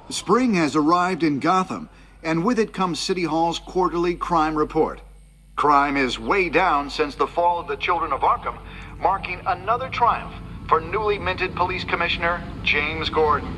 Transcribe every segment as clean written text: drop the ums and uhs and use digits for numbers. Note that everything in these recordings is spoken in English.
Spring has arrived in Gotham, and with it comes City Hall's quarterly crime report. Crime is way down since the fall of the Children of Arkham, marking another triumph for newly minted Police Commissioner James Gordon.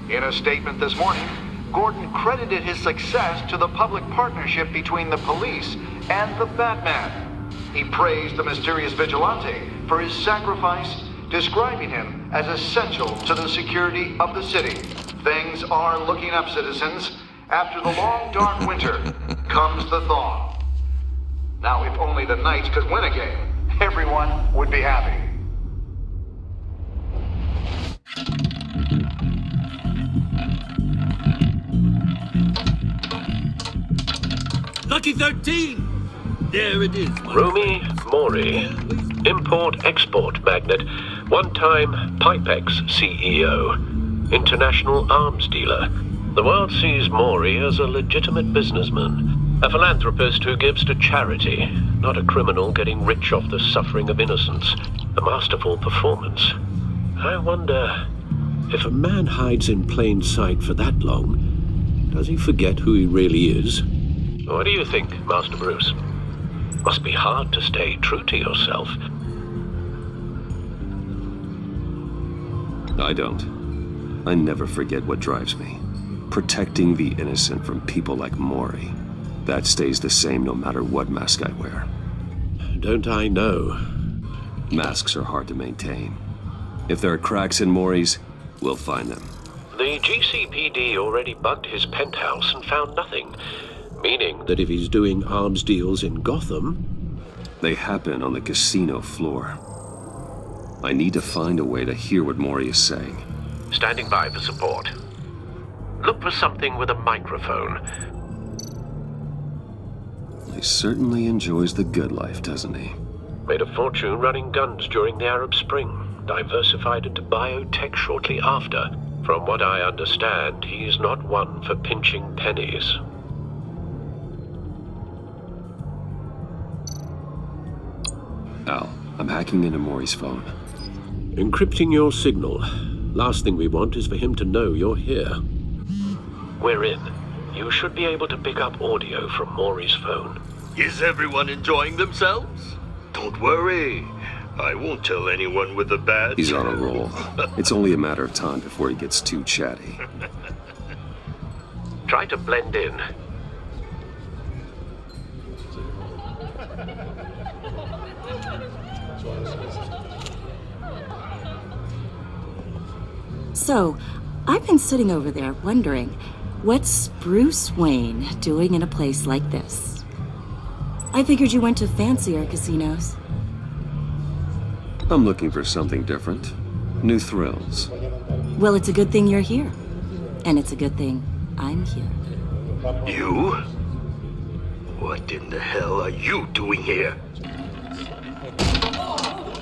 In a statement this morning, Gordon credited his success to the public partnership between the police and the Batman. He praised the mysterious vigilante for his sacrifice, describing him as essential to the security of the city. Things are looking up, citizens. After the long, dark winter comes the thaw. Now, if only the Knights could win a game, everyone would be happy. Lucky 13! There it is. Rumi Mori, import-export magnate, one-time Pipex CEO, international arms dealer. The world sees Mori as a legitimate businessman, a philanthropist who gives to charity, not a criminal getting rich off the suffering of innocence. A masterful performance. I wonder, if a man hides in plain sight for that long, does he forget who he really is? What do you think, Master Bruce? Must be hard to stay true to yourself. I don't. I never forget what drives me. Protecting the innocent from people like Mori. That stays the same no matter what mask I wear. Don't I know? Masks are hard to maintain. If there are cracks in Mori's, we'll find them. The GCPD already bugged his penthouse and found nothing. Meaning that if he's doing arms deals in Gotham... They happen on the casino floor. I need to find a way to hear what Mori is saying. Standing by for support. Look for something with a microphone. He certainly enjoys the good life, doesn't he? Made a fortune running guns during the Arab Spring. Diversified into biotech shortly after. From what I understand, he's not one for pinching pennies. Al, I'm hacking into Mori's phone. Encrypting your signal. Last thing we want is for him to know you're here. We're in. You should be able to pick up audio from Mori's phone. Is everyone enjoying themselves? Don't worry. I won't tell anyone with a badge. He's on a roll. It's only a matter of time before he gets too chatty. Try to blend in. So, I've been sitting over there wondering, what's Bruce Wayne doing in a place like this? I figured you went to fancier casinos. I'm looking for something different. New thrills. Well, it's a good thing you're here. And it's a good thing I'm here. You? What in the hell are you doing here?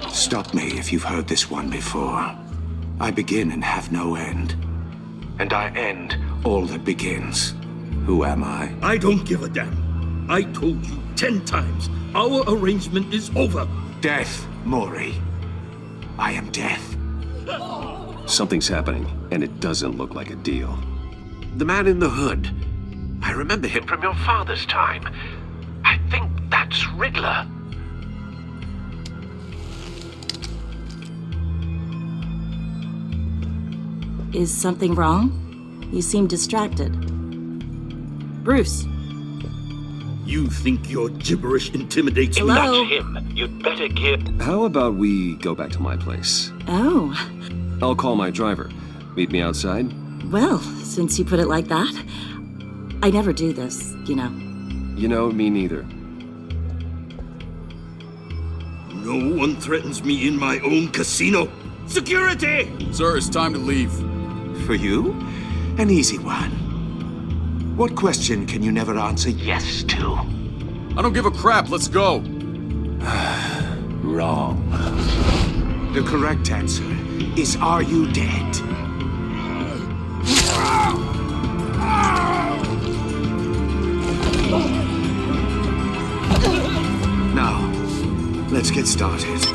Stop me if you've heard this one before. I begin and have no end. And I end all that begins. Who am I? I don't give a damn. I told you 10 times. Our arrangement is over. Death, Mori. I am death. Something's happening, and it doesn't look like a deal. The man in the hood. I remember him from your father's time. I think that's Riddler. Is something wrong? You seem distracted. Bruce. You think your gibberish intimidates me? Hello? That's him. You'd better give... How about we go back to my place? Oh. I'll call my driver. Meet me outside? Well, since you put it like that, I never do this, you know. You know, me neither. No one threatens me in my own casino. Security! Sir, it's time to leave. For you? An easy one. What question can you never answer yes to? I don't give a crap. Let's go. Wrong. The correct answer is, are you dead? Now, let's get started.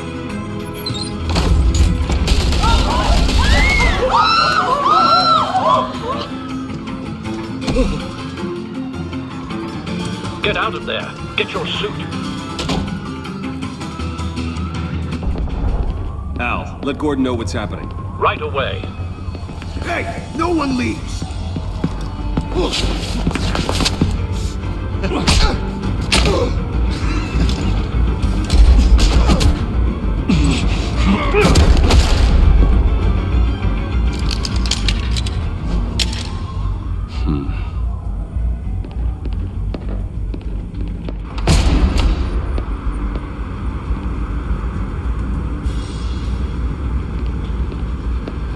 Get out of there. Get your suit. Al, let Gordon know what's happening. Right away. Hey, no one leaves!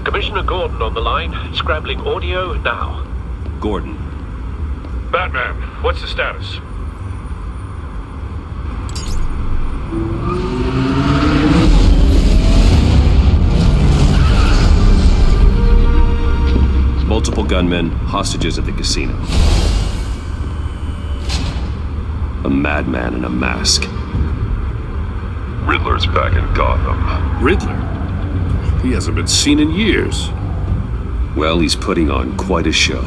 Commissioner Gordon on the line, scrambling audio now. Gordon. Batman, what's the status? Multiple gunmen, hostages at the casino. A madman in a mask. Riddler's back in Gotham. Riddler? He hasn't been seen in years. Well, he's putting on quite a show.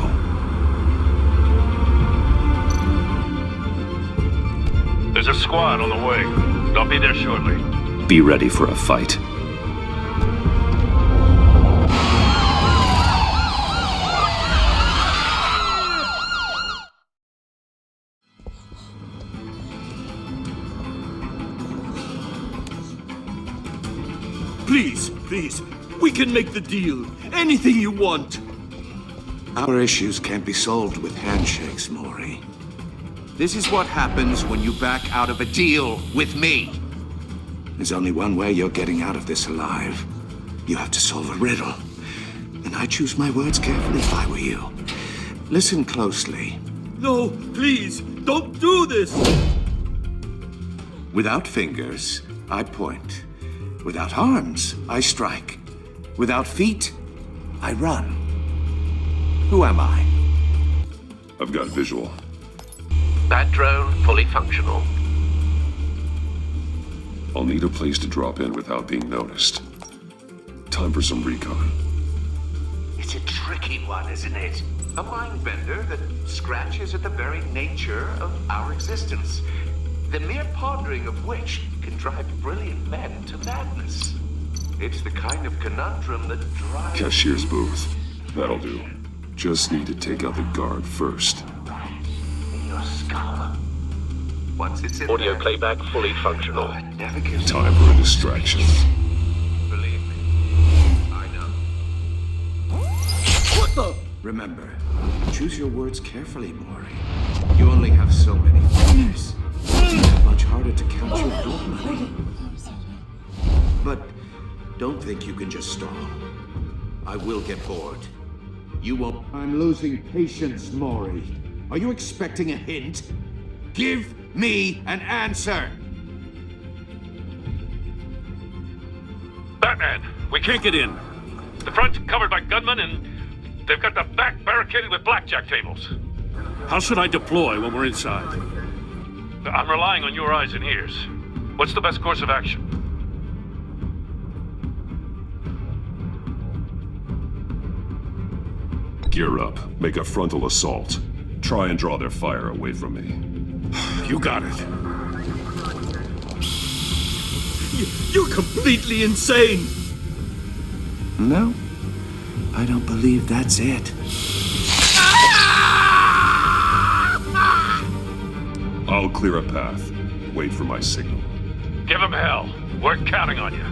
There's a squad on the way. I'll be there shortly. Be ready for a fight. Please, we can make the deal. Anything you want. Our issues can't be solved with handshakes, Maury. This is what happens when you back out of a deal with me. There's only one way you're getting out of this alive. You have to solve a riddle. And I choose my words carefully if I were you. Listen closely. No, please, don't do this. Without fingers, I point. Without arms, I strike. Without feet, I run. Who am I? I've got visual. Bat drone fully functional. I'll need a place to drop in without being noticed. Time for some recon. It's a tricky one, isn't it? A mind bender that scratches at the very nature of our existence. The mere pondering of which can drive brilliant men to madness. It's the kind of conundrum that drives... Cashier's booth. That'll do. Just need to take out the guard first. in your skull. Once it's in Audio there, playback fully functional. oh, it never gives Time for a distraction. Believe me, I know. What the? Remember, choose your words carefully, Maury. You only have so many fingers. It's much harder to count your gold money. But don't think you can just stall. I will get bored. You won't. I'm losing patience, Maury. Are you expecting a hint? Give me an answer! Batman, we can't get in. The front's covered by gunmen and they've got the back barricaded with blackjack tables. How should I deploy when we're inside? I'm relying on your eyes and ears. What's the best course of action? Gear up. Make a frontal assault. Try and draw their fire away from me. You got it. You're completely insane. No, I don't believe that's it. I'll clear a path. Wait for my signal. Give him hell. We're counting on you.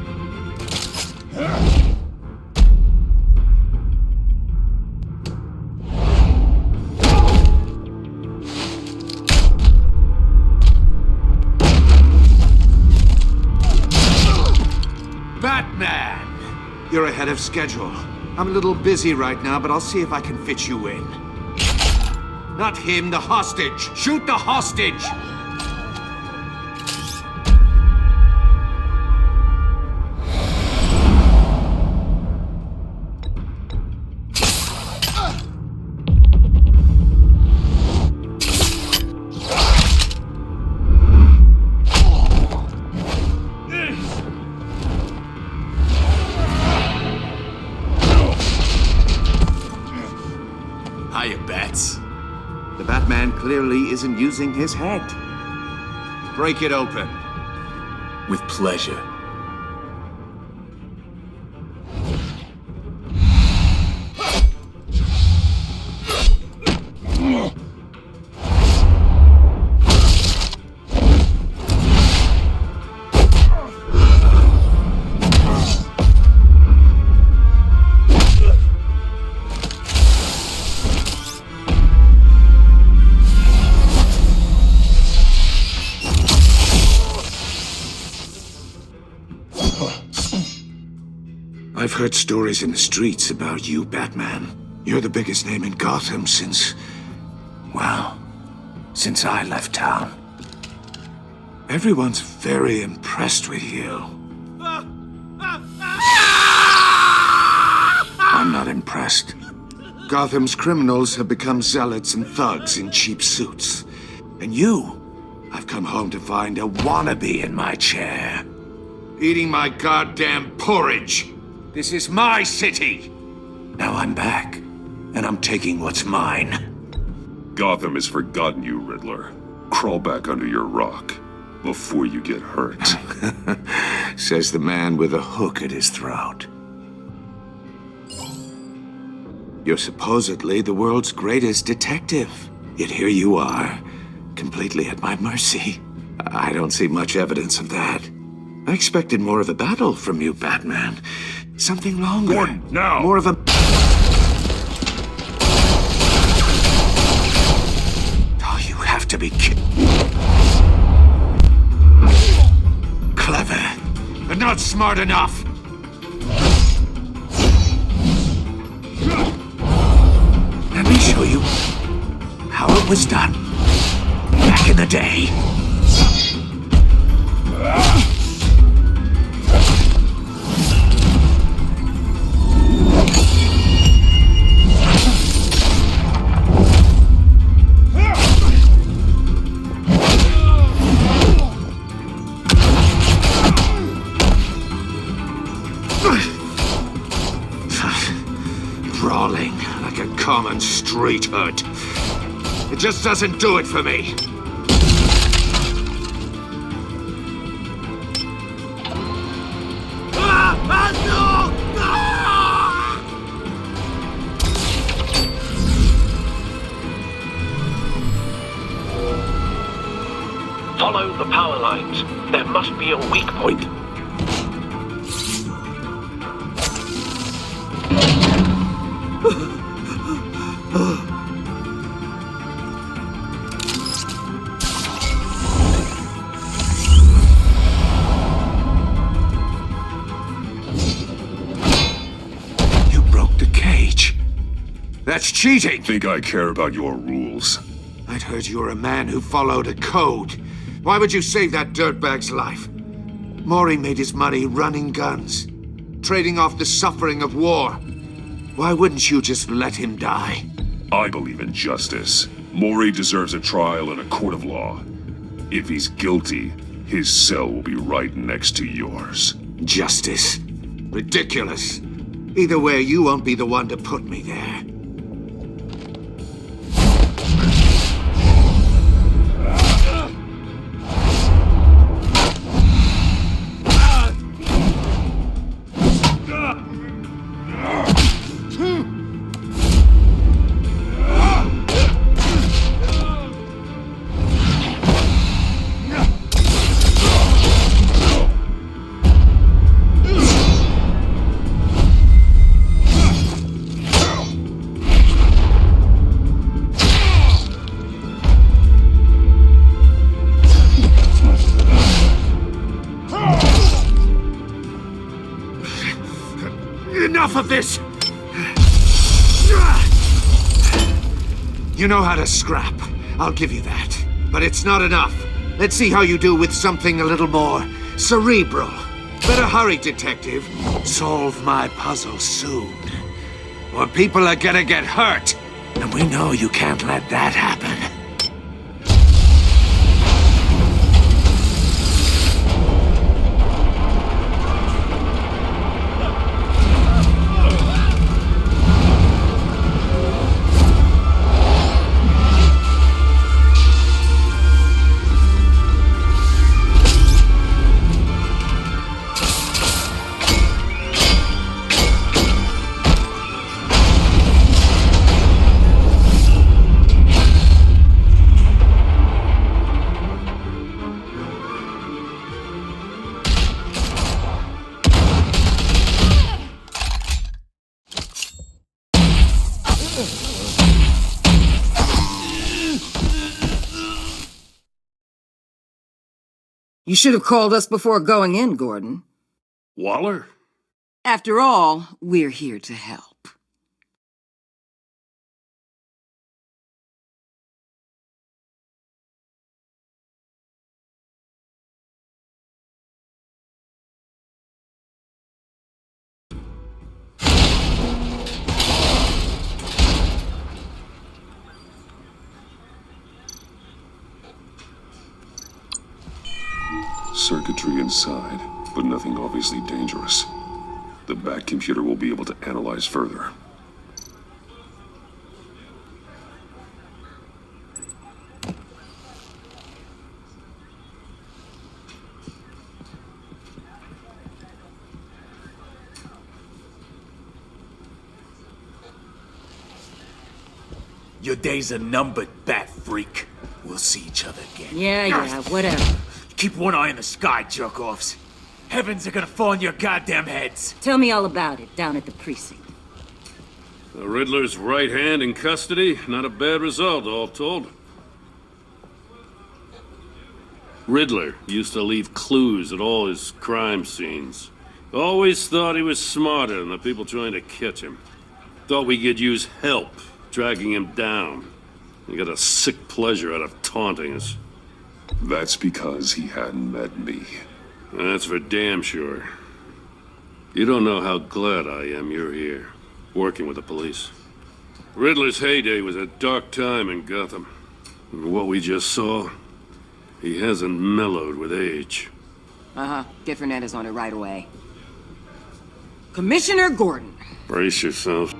Batman! You're ahead of schedule. I'm a little busy right now, but I'll see if I can fit you in. Not him, the hostage! Shoot the hostage! Hiya, Bats. The Batman clearly isn't isn't using his head. Break it open. With pleasure. I've heard stories in the streets about you, Batman. You're the biggest name in Gotham since I left town. Everyone's very impressed with you. I'm not impressed. Gotham's criminals have become zealots and thugs in cheap suits. And I've come home to find a wannabe in my chair. Eating my goddamn porridge. This is my city. Now I'm back, and I'm taking what's mine. Gotham has forgotten you, Riddler. Crawl back under your rock before you get hurt. Says the man with a hook at his throat. You're supposedly the world's greatest detective. Yet here you are, completely at my mercy. I don't see much evidence of that. I expected more of a battle from you, Batman. Something longer. Gordon, now! More of a... Oh, you have to be kidding. Clever, but not smart enough. Let me show you how it was done back in the day. Brawling like a common street hood. It just doesn't do it for me. Follow the power lines. There must be a weak point. You broke the cage. That's cheating. Think I care about your rules? I'd heard you were a man who followed a code. Why would you save that dirtbag's life? Maury made his money running guns, trading off the suffering of war. Why wouldn't you just let him die? I believe in justice. Maury deserves a trial in a court of law. If he's guilty, his cell will be right next to yours. Justice? Ridiculous. Either way, you won't be the one to put me there. Enough of this! You know how to scrap. I'll give you that. But it's not enough. Let's see how you do with something a little more cerebral. Better hurry, detective. Solve my puzzle soon. Or people are gonna get hurt. And we know you can't let that happen. You should have called us before going in, Gordon. Waller? After all, we're here to help. Circuitry inside, but nothing obviously dangerous. The back computer will be able to analyze further. Your days are numbered, bat freak. We'll see each other again. Yeah, whatever. Keep one eye in the sky, jerk-offs. Heavens are gonna fall on your goddamn heads. Tell me all about it down at the precinct. The Riddler's right hand in custody. Not a bad result, all told. Riddler used to leave clues at all his crime scenes. Always thought he was smarter than the people trying to catch him. Thought we could use help dragging him down. He got a sick pleasure out of taunting us. That's because he hadn't met me. That's for damn sure. You don't know how glad I am you're here, working with the police. Riddler's heyday was a dark time in Gotham. And what we just saw, he hasn't mellowed with age. Get Fernandez on it right away. Commissioner Gordon. Brace yourselves.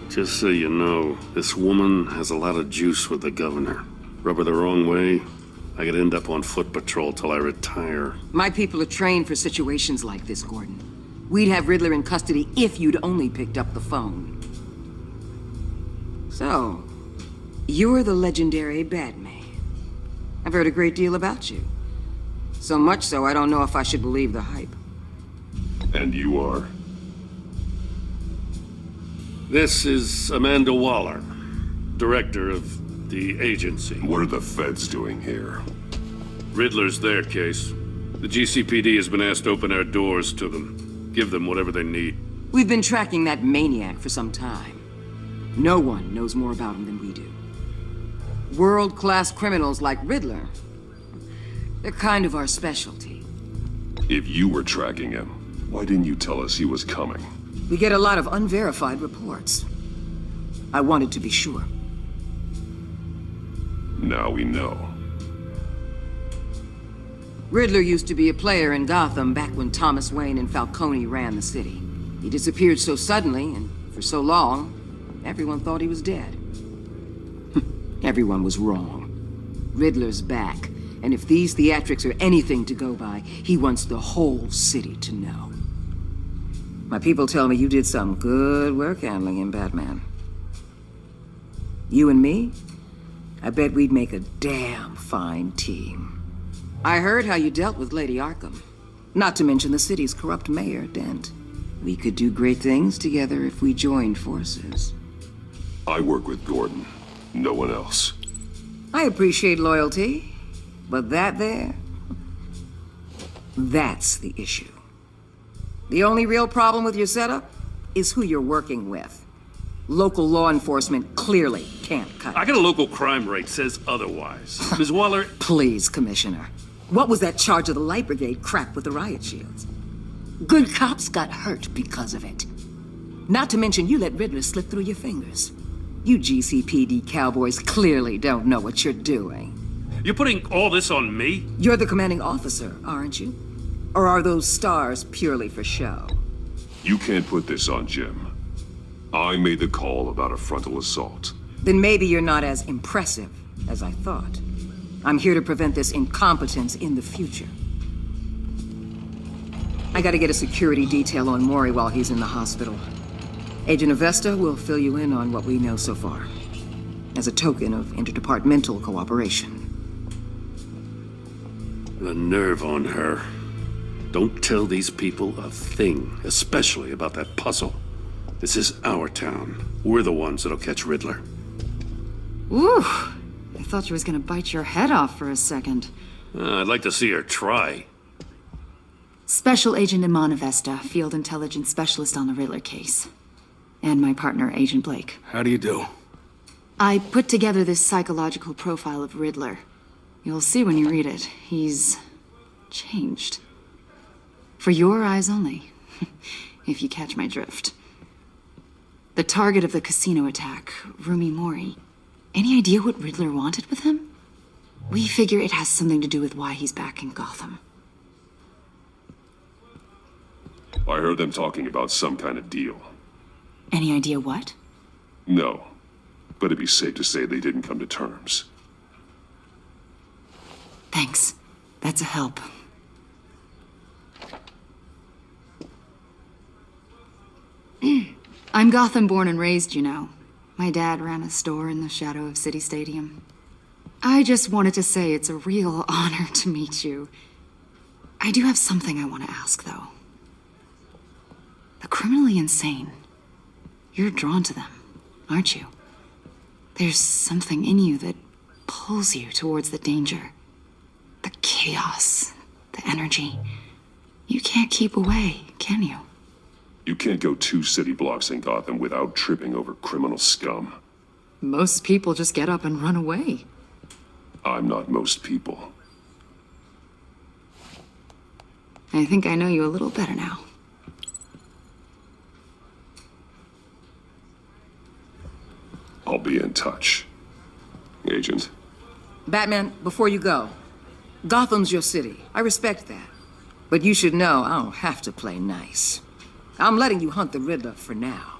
Just so you know, this woman has a lot of juice with the governor. Rub her the wrong way, I could end up on foot patrol till I retire. My people are trained for situations like this, Gordon. We'd have Riddler in custody if you'd only picked up the phone. So, you're the legendary Batman. I've heard a great deal about you. So much so, I don't know if I should believe the hype. And you are? This is Amanda Waller, director of the agency. What are the feds doing here? Riddler's their case. The GCPD has been asked to open our doors to them. Give them whatever they need. We've been tracking that maniac for some time. No one knows more about him than we do. World-class criminals like Riddler, they're kind of our specialty. If you were tracking him, why didn't you tell us he was coming? We get a lot of unverified reports. I wanted to be sure. Now we know. Riddler used to be a player in Gotham back when Thomas Wayne and Falcone ran the city. He disappeared so suddenly and for so long, everyone thought he was dead. Everyone was wrong. Riddler's back, and if these theatrics are anything to go by, he wants the whole city to know. My people tell me you did some good work handling him, Batman. You and me? I bet we'd make a damn fine team. I heard how you dealt with Lady Arkham. Not to mention the city's corrupt mayor, Dent. We could do great things together if we joined forces. I work with Gordon. No one else. I appreciate loyalty, but that there, that's the issue. The only real problem with your setup is who you're working with. Local law enforcement clearly can't cut it. I got a local crime rate says otherwise. Ms. Waller... Please, Commissioner. What was that charge of the Light Brigade crap with the riot shields? Good cops got hurt because of it. Not to mention you let Riddler slip through your fingers. You GCPD cowboys clearly don't know what you're doing. You're putting all this on me? You're the commanding officer, aren't you? Or are those stars purely for show? You can't put this on Jim. I made the call about a frontal assault. Then maybe you're not as impressive as I thought. I'm here to prevent this incompetence in the future. I gotta get a security detail on Maury while he's in the hospital. Agent Avesta will fill you in on what we know so far, as a token of interdepartmental cooperation. The nerve on her. Don't tell these people a thing, especially about that puzzle. This is our town. We're the ones that'll catch Riddler. Ooh, I thought you was gonna bite your head off for a second. I'd like to see her try. Special Agent Imana Vesta, Field Intelligence Specialist on the Riddler case. And my partner, Agent Blake. How do you do? I put together this psychological profile of Riddler. You'll see when you read it. He's changed. For your eyes only, if you catch my drift. The target of the casino attack, Rumi Mori. Any idea what Riddler wanted with him? We figure it has something to do with why he's back in Gotham. I heard them talking about some kind of deal. Any idea what? No, but it'd be safe to say they didn't come to terms. Thanks. That's a help. I'm Gotham born and raised, you know. My dad ran a store in the shadow of City Stadium. I just wanted to say it's a real honor to meet you. I do have something I want to ask, though. The criminally insane. You're drawn to them, aren't you? There's something in you that pulls you towards the danger. The chaos, the energy. You can't keep away, can you? You can't go 2 city blocks in Gotham without tripping over criminal scum. Most people just get up and run away. I'm not most people. I think I know you a little better now. I'll be in touch. Agent. Batman, before you go, Gotham's your city. I respect that. But you should know I don't have to play nice. I'm letting you hunt the Riddler for now.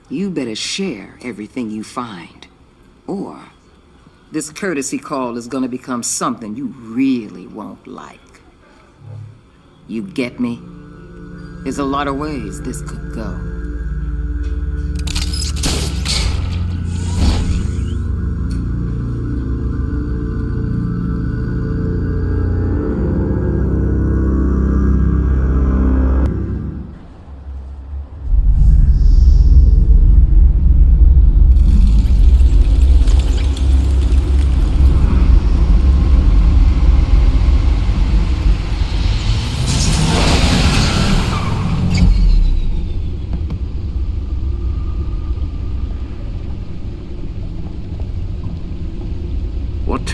You better share everything you find. Or this courtesy call is gonna become something you really won't like. You get me? There's a lot of ways this could go.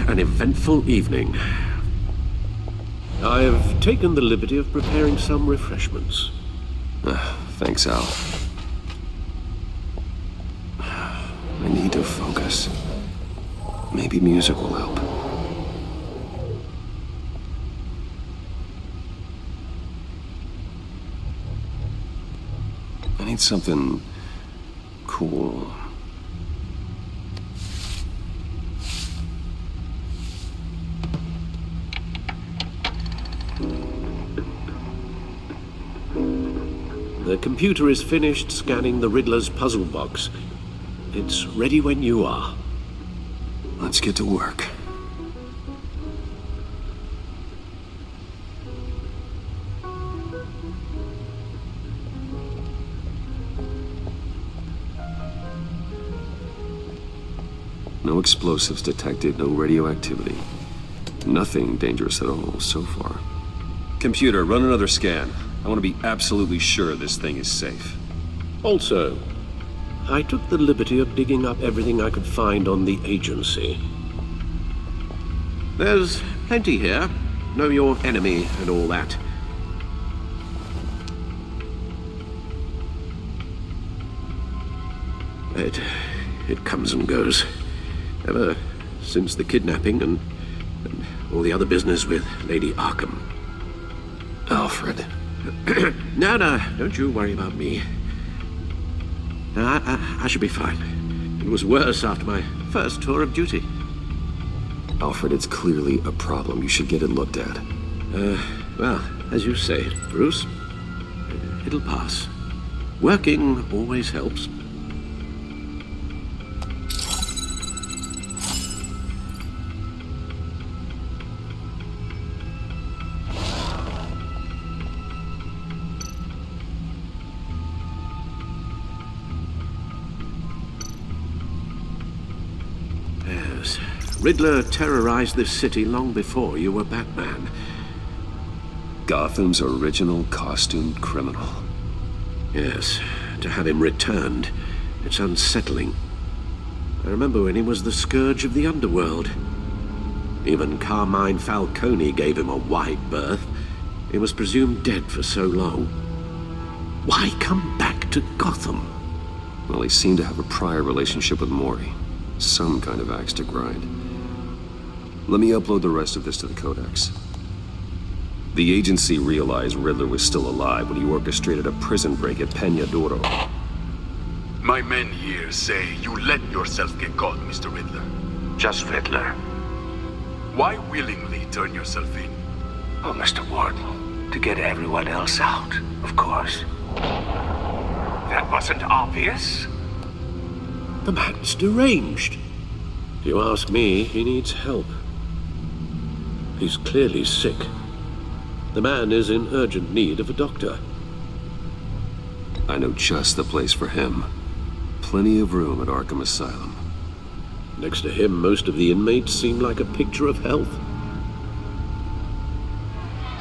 An eventful evening. I have taken the liberty of preparing some refreshments. Thanks, Al. I need to focus. Maybe music will help. I need something cool. The computer is finished scanning the Riddler's puzzle box. It's ready when you are. Let's get to work. No explosives detected, no radioactivity. Nothing dangerous at all so far. Computer, run another scan. I want to be absolutely sure this thing is safe. Also, I took the liberty of digging up everything I could find on the agency. There's plenty here. Know your enemy and all that. It comes and goes. Ever since the kidnapping and all the other business with Lady Arkham. Alfred. No, don't you worry about me. No, I should be fine. It was worse after my first tour of duty. Alfred, it's clearly a problem. You should get it looked at. Well, as you say, Bruce, it'll pass. Working always helps. Riddler terrorized this city long before you were Batman. Gotham's original costumed criminal. Yes, to have him returned, it's unsettling. I remember when he was the scourge of the underworld. Even Carmine Falcone gave him a wide berth. He was presumed dead for so long. Why come back to Gotham? Well, he seemed to have a prior relationship with Mori. Some kind of axe to grind. Let me upload the rest of this to the Codex. The agency realized Riddler was still alive when he orchestrated a prison break at Peña Duro. My men here say you let yourself get caught, Mr. Riddler. Just Riddler. Why willingly turn yourself in? Oh, Mr. Ward, to get everyone else out, of course. That wasn't obvious? The man's deranged. If you ask me, he needs help. He's clearly sick. The man is in urgent need of a doctor. I know just the place for him. Plenty of room at Arkham Asylum. Next to him, most of the inmates seem like a picture of health.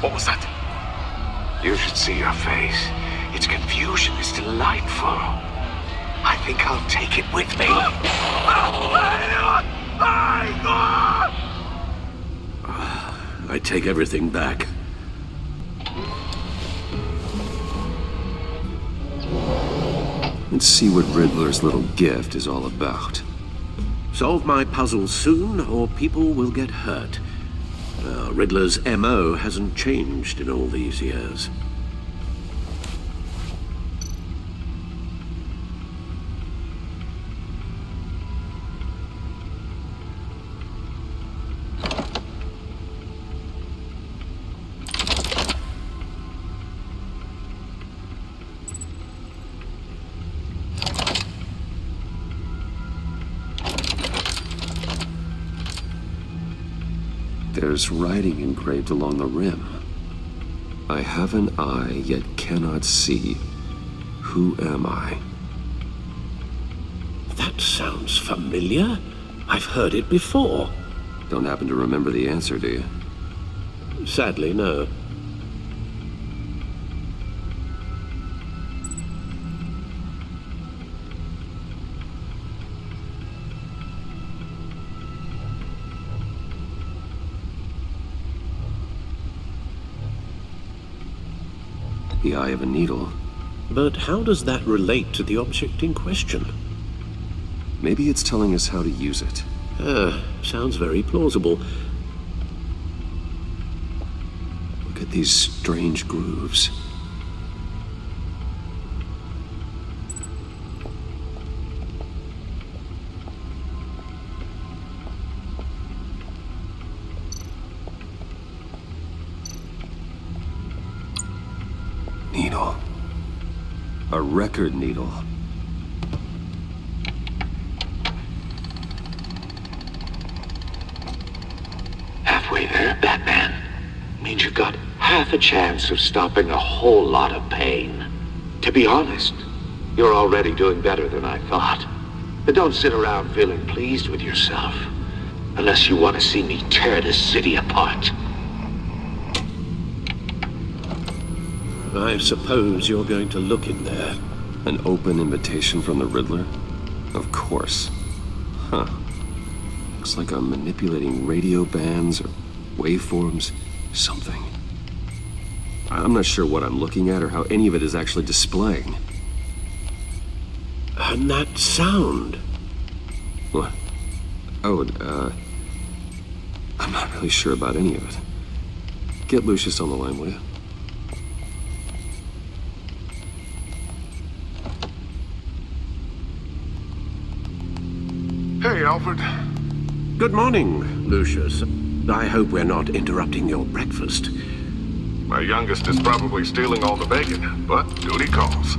What was that? You should see your face. Its confusion is delightful. I think I'll take it with me. I take everything back. Let's see what Riddler's little gift is all about. Solve my puzzle soon, or people will get hurt. Riddler's MO hasn't changed in all these years. There's writing engraved along the rim. I have an eye, yet cannot see. Who am I? That sounds familiar. I've heard it before. Don't happen to remember the answer, do you? Sadly, no. The eye of a needle. But how does that relate to the object in question? Maybe it's telling us how to use it. Sounds very plausible. Look at these strange grooves. Needle. A record needle. Halfway there, Batman. Means you've got half a chance of stopping a whole lot of pain. To be honest, you're already doing better than I thought. But don't sit around feeling pleased with yourself. Unless you want to see me tear this city apart. I suppose you're going to look in there. An open invitation from the Riddler? Of course. Huh. Looks like I'm manipulating radio bands or waveforms. Something. I'm not sure what I'm looking at or how any of it is actually displaying. And that sound. What? Oh, I'm not really sure about any of it. Get Lucius on the line, will you? Hey, Alfred. Good morning, Lucius. I hope we're not interrupting your breakfast. My youngest is probably stealing all the bacon, but duty calls.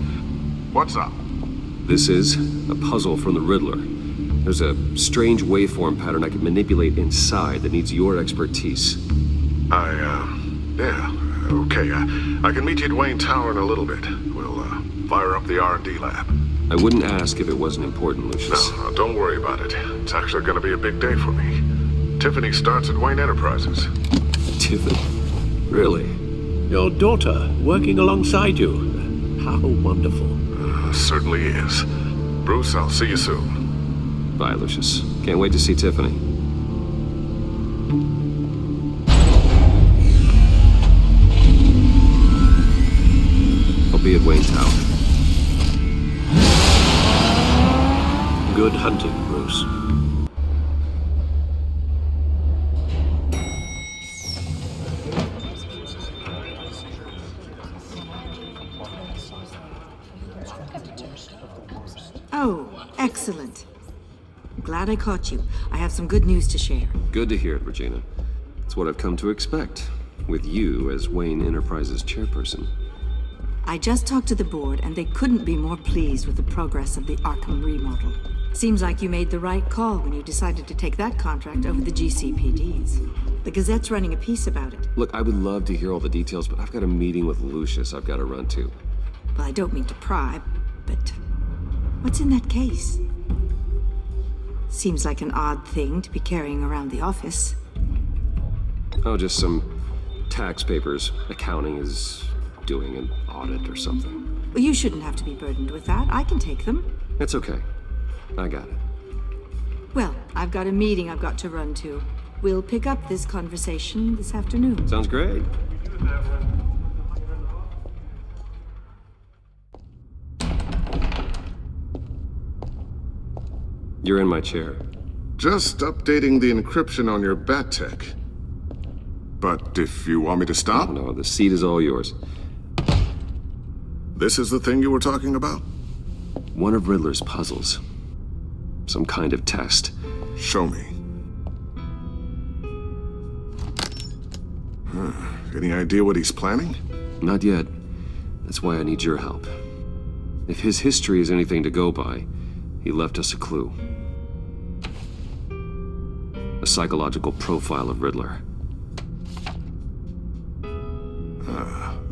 What's up? This is a puzzle from the Riddler. There's a strange waveform pattern I can manipulate inside that needs your expertise. Yeah, okay. I can meet you at Wayne Tower in a little bit. We'll, fire up the R&D lab. I wouldn't ask if it wasn't important, Lucius. No, don't worry about it. It's actually gonna be a big day for me. Tiffany starts at Wayne Enterprises. Tiffany? Really? Your daughter working alongside you. How wonderful. Certainly is. Bruce, I'll see you soon. Bye, Lucius. Can't wait to see Tiffany. I'll be at Wayne Tower. Good hunting, Bruce. Oh, excellent. I'm glad I caught you. I have some good news to share. Good to hear it, Regina. It's what I've come to expect, with you as Wayne Enterprises chairperson. I just talked to the board, and they couldn't be more pleased with the progress of the Arkham remodel. Seems like you made the right call when you decided to take that contract over the GCPD's. The Gazette's running a piece about it. Look, I would love to hear all the details, but I've got a meeting with Lucius I've got to run to. Well, I don't mean to pry, but what's in that case? Seems like an odd thing to be carrying around the office. Oh, just some tax papers. Accounting is doing an audit or something. Well, you shouldn't have to be burdened with that. I can take them. It's okay. I got it. Well, I've got a meeting I've got to run to. We'll pick up this conversation this afternoon. Sounds great. You're in my chair. Just updating the encryption on your bat tech. But if you want me to stop? No, the seat is all yours. This is the thing you were talking about? One of Riddler's puzzles. Some kind of test. Show me. Any idea what he's planning? Not yet. That's why I need your help. If his history is anything to go by, he left us a clue. A psychological profile of Riddler.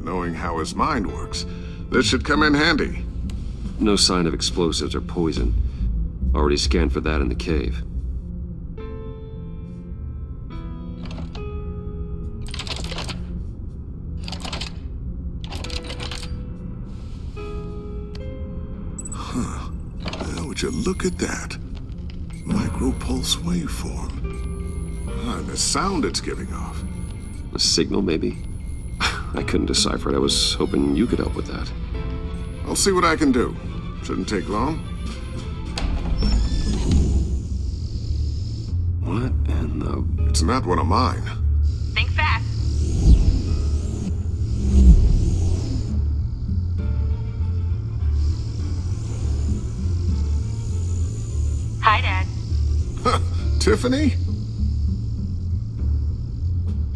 Knowing how his mind works, this should come in handy. No sign of explosives or poison. Already scanned for that in the cave. Now, would you look at that? Micropulse waveform. And the sound it's giving off. A signal, maybe? I couldn't decipher it. I was hoping you could help with that. I'll see what I can do. Shouldn't take long. What in the... It's not one of mine. Think fast. Hi, Dad. Tiffany?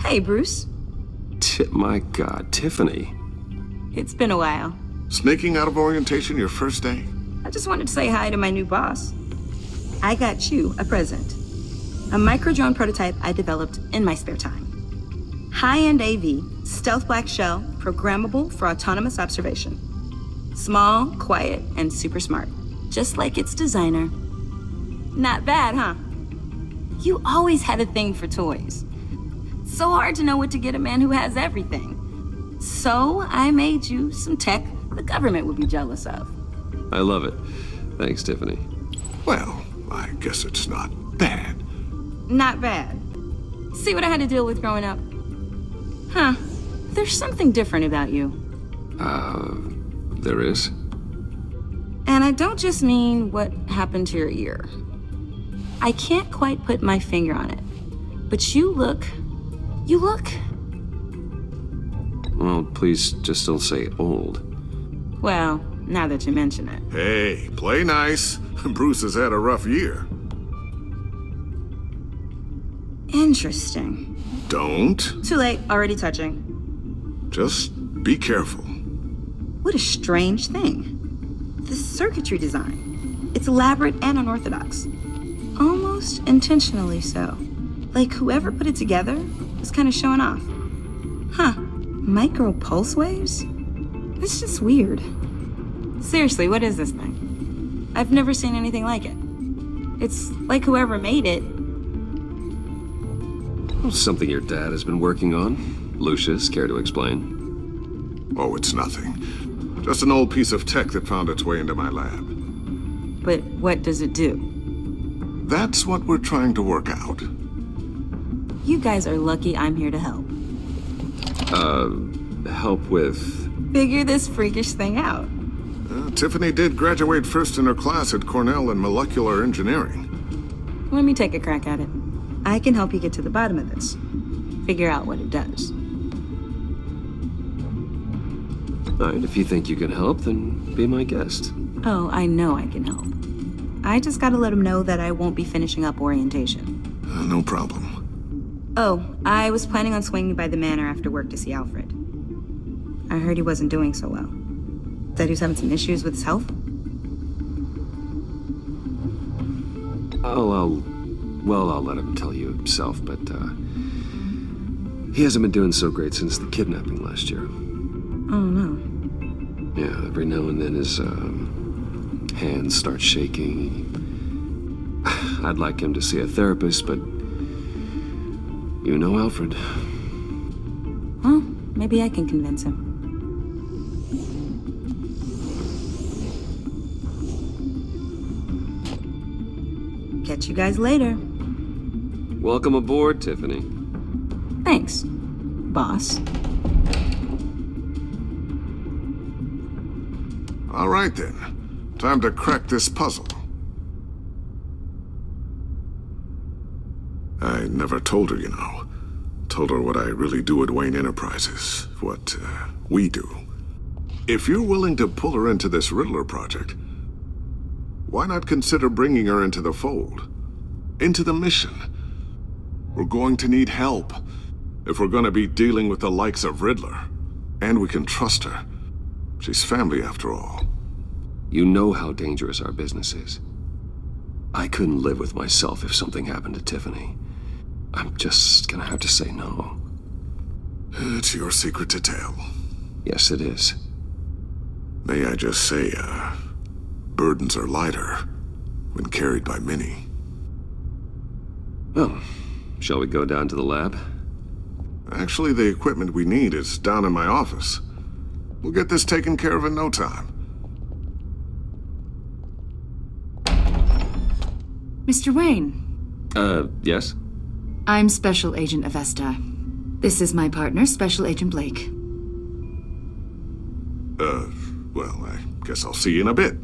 Hey, Bruce. My God, Tiffany. It's been a while. Sneaking out of orientation your first day? I just wanted to say hi to my new boss. I got you a present. A micro-drone prototype I developed in my spare time. High-end AV, stealth black shell, programmable for autonomous observation. Small, quiet, and super smart. Just like its designer. Not bad, huh? You always had a thing for toys. So hard to know what to get a man who has everything. So I made you some tech the government would be jealous of. I love it. Thanks, Tiffany. Well, I guess it's not bad. Not bad. See what I had to deal with growing up? Huh. There's something different about you. There is? And I don't just mean what happened to your ear. I can't quite put my finger on it. But you look... Well, please just don't say old. Well, now that you mention it. Hey, play nice. Bruce has had a rough year. Interesting. Don't. Too late, already touching. Just be careful. What a strange thing. The circuitry design. It's elaborate and unorthodox. Almost intentionally so. Like whoever put it together was kind of showing off. Huh. Micro pulse waves? It's just weird. Seriously, what is this thing? I've never seen anything like it. It's like whoever made it Something your dad has been working on. Lucius, care to explain? Oh, it's nothing. Just an old piece of tech that found its way into my lab. But what does it do? That's what we're trying to work out. You guys are lucky I'm here to help. Help with... Figure this freakish thing out. Tiffany did graduate first in her class at Cornell in molecular engineering. Let me take a crack at it. I can help you get to the bottom of this. Figure out what it does. All right, if you think you can help, then be my guest. Oh, I know I can help. I just gotta let him know that I won't be finishing up orientation. No problem. Oh, I was planning on swinging by the manor after work to see Alfred. I heard he wasn't doing so well. Said he was having some issues with his health. I'll let him tell you himself, but, he hasn't been doing so great since the kidnapping last year. Oh, no. Yeah, every now and then his, hands start shaking. I'd like him to see a therapist, but you know Alfred. Well, maybe I can convince him. Catch you guys later. Welcome aboard, Tiffany. Thanks, boss. All right, then. Time to crack this puzzle. I never told her, you know. Told her what I really do at Wayne Enterprises. What, we do. If you're willing to pull her into this Riddler project, why not consider bringing her into the fold? Into the mission? We're going to need help if we're going to be dealing with the likes of Riddler. And we can trust her. She's family after all. You know how dangerous our business is. I couldn't live with myself if something happened to Tiffany. I'm just gonna have to say no. It's your secret to tell. Yes, it is. May I just say, burdens are lighter when carried by many. Well, shall we go down to the lab? Actually, the equipment we need is down in my office. We'll get this taken care of in no time. Mr. Wayne. Yes? I'm Special Agent Avesta. This is my partner, Special Agent Blake. Well, I guess I'll see you in a bit.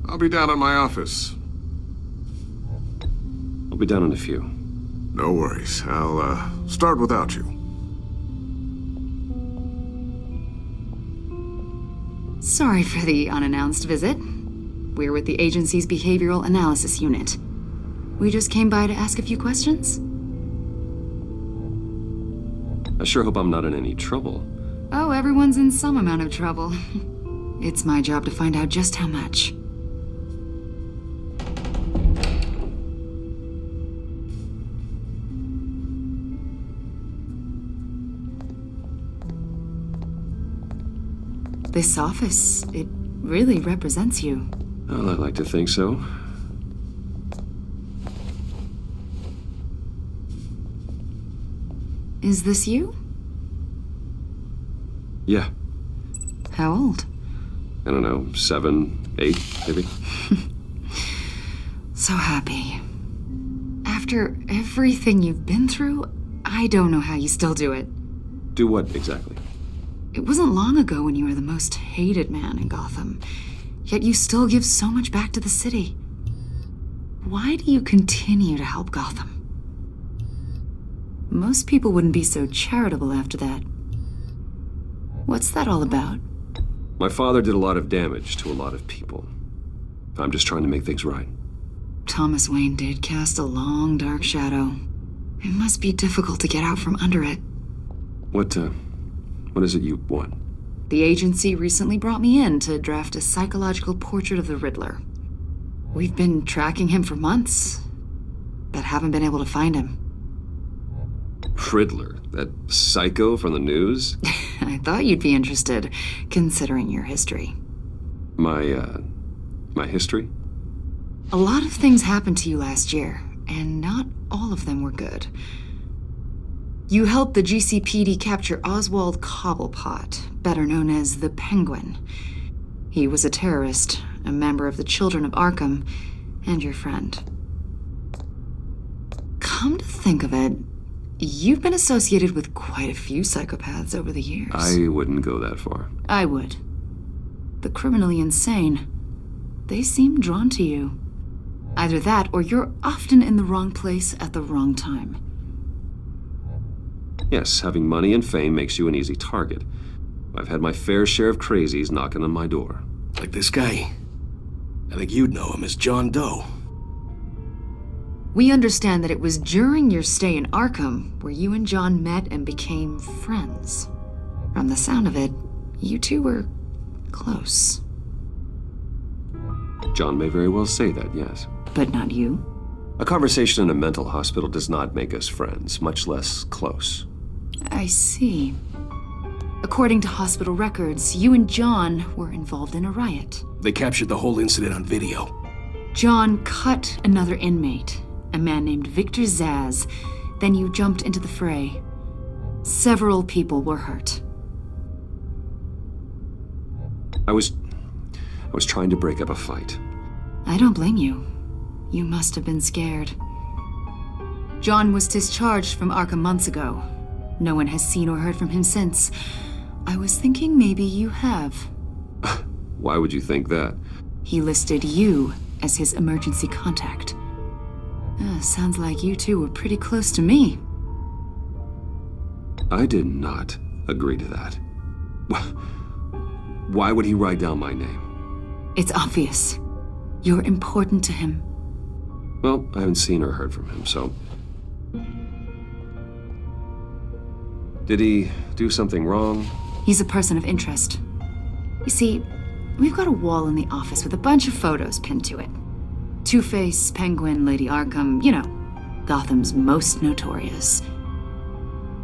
I'll be down in my office. I'll be down in a few. No worries. I'll, start without you. Sorry for the unannounced visit. We're with the agency's Behavioral Analysis Unit. We just came by to ask a few questions. I sure hope I'm not in any trouble. Oh, everyone's in some amount of trouble. It's my job to find out just how much. This office, it really represents you. Well, I'd like to think so. Is this you? Yeah. How old? I don't know, 7, 8, maybe? So happy. After everything you've been through, I don't know how you still do it. Do what, exactly? It wasn't long ago when you were the most hated man in Gotham, yet you still give so much back to the city. Why do you continue to help Gotham? Most people wouldn't be so charitable after that. What's that all about? My father did a lot of damage to a lot of people. I'm just trying to make things right. Thomas Wayne did cast a long, dark shadow. It must be difficult to get out from under it. What is it you want? The agency recently brought me in to draft a psychological portrait of the Riddler. We've been tracking him for months, but haven't been able to find him. Riddler? That psycho from the news? I thought you'd be interested, considering your history. My history? A lot of things happened to you last year, and not all of them were good. You helped the GCPD capture Oswald Cobblepot, better known as the Penguin. He was a terrorist, a member of the Children of Arkham, and your friend. Come to think of it, you've been associated with quite a few psychopaths over the years. I wouldn't go that far. I would. The criminally insane. They seem drawn to you. Either that, or you're often in the wrong place at the wrong time. Yes, having money and fame makes you an easy target. I've had my fair share of crazies knocking on my door. Like this guy. I think you'd know him as John Doe. We understand that it was during your stay in Arkham where you and John met and became friends. From the sound of it, you two were close. John may very well say that, yes. But not you? A conversation in a mental hospital does not make us friends, much less close. I see. According to hospital records, you and John were involved in a riot. They captured the whole incident on video. John cut another inmate, a man named Victor Zaz. Then you jumped into the fray. Several people were hurt. I was trying to break up a fight. I don't blame you. You must have been scared. John was discharged from Arkham months ago. No one has seen or heard from him since. I was thinking maybe you have. Why would you think that? He listed you as his emergency contact. Sounds like you two were pretty close to me. I did not agree to that. Why would he write down my name? It's obvious. You're important to him. Well, I haven't seen or heard from him, so... Did he do something wrong? He's a person of interest. You see, we've got a wall in the office with a bunch of photos pinned to it. Two-Face, Penguin, Lady Arkham, you know, Gotham's most notorious.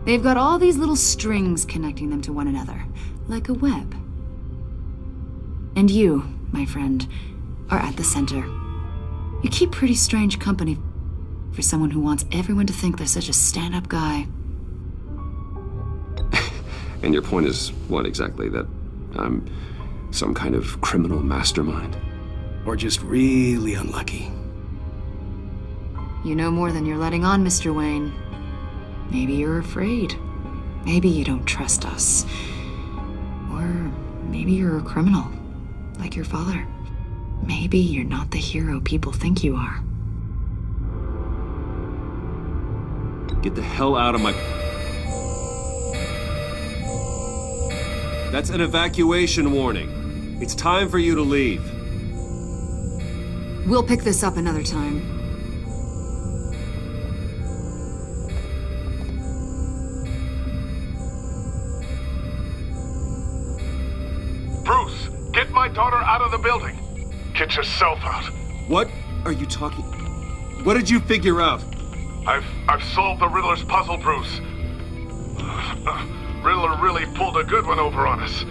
They've got all these little strings connecting them to one another, like a web. And you, my friend, are at the center. You keep pretty strange company for someone who wants everyone to think they're such a stand-up guy. And your point is what exactly? That I'm some kind of criminal mastermind? Or just really unlucky? You know more than you're letting on, Mr. Wayne. Maybe you're afraid. Maybe you don't trust us. Or maybe you're a criminal, like your father. Maybe you're not the hero people think you are. Get the hell out of my... That's an evacuation warning. It's time for you to leave. We'll pick this up another time. Bruce, get my daughter out of the building. Get yourself out. What are you talking... What did you figure out? I've solved the Riddler's puzzle, Bruce. Riddler really pulled a good one over on us.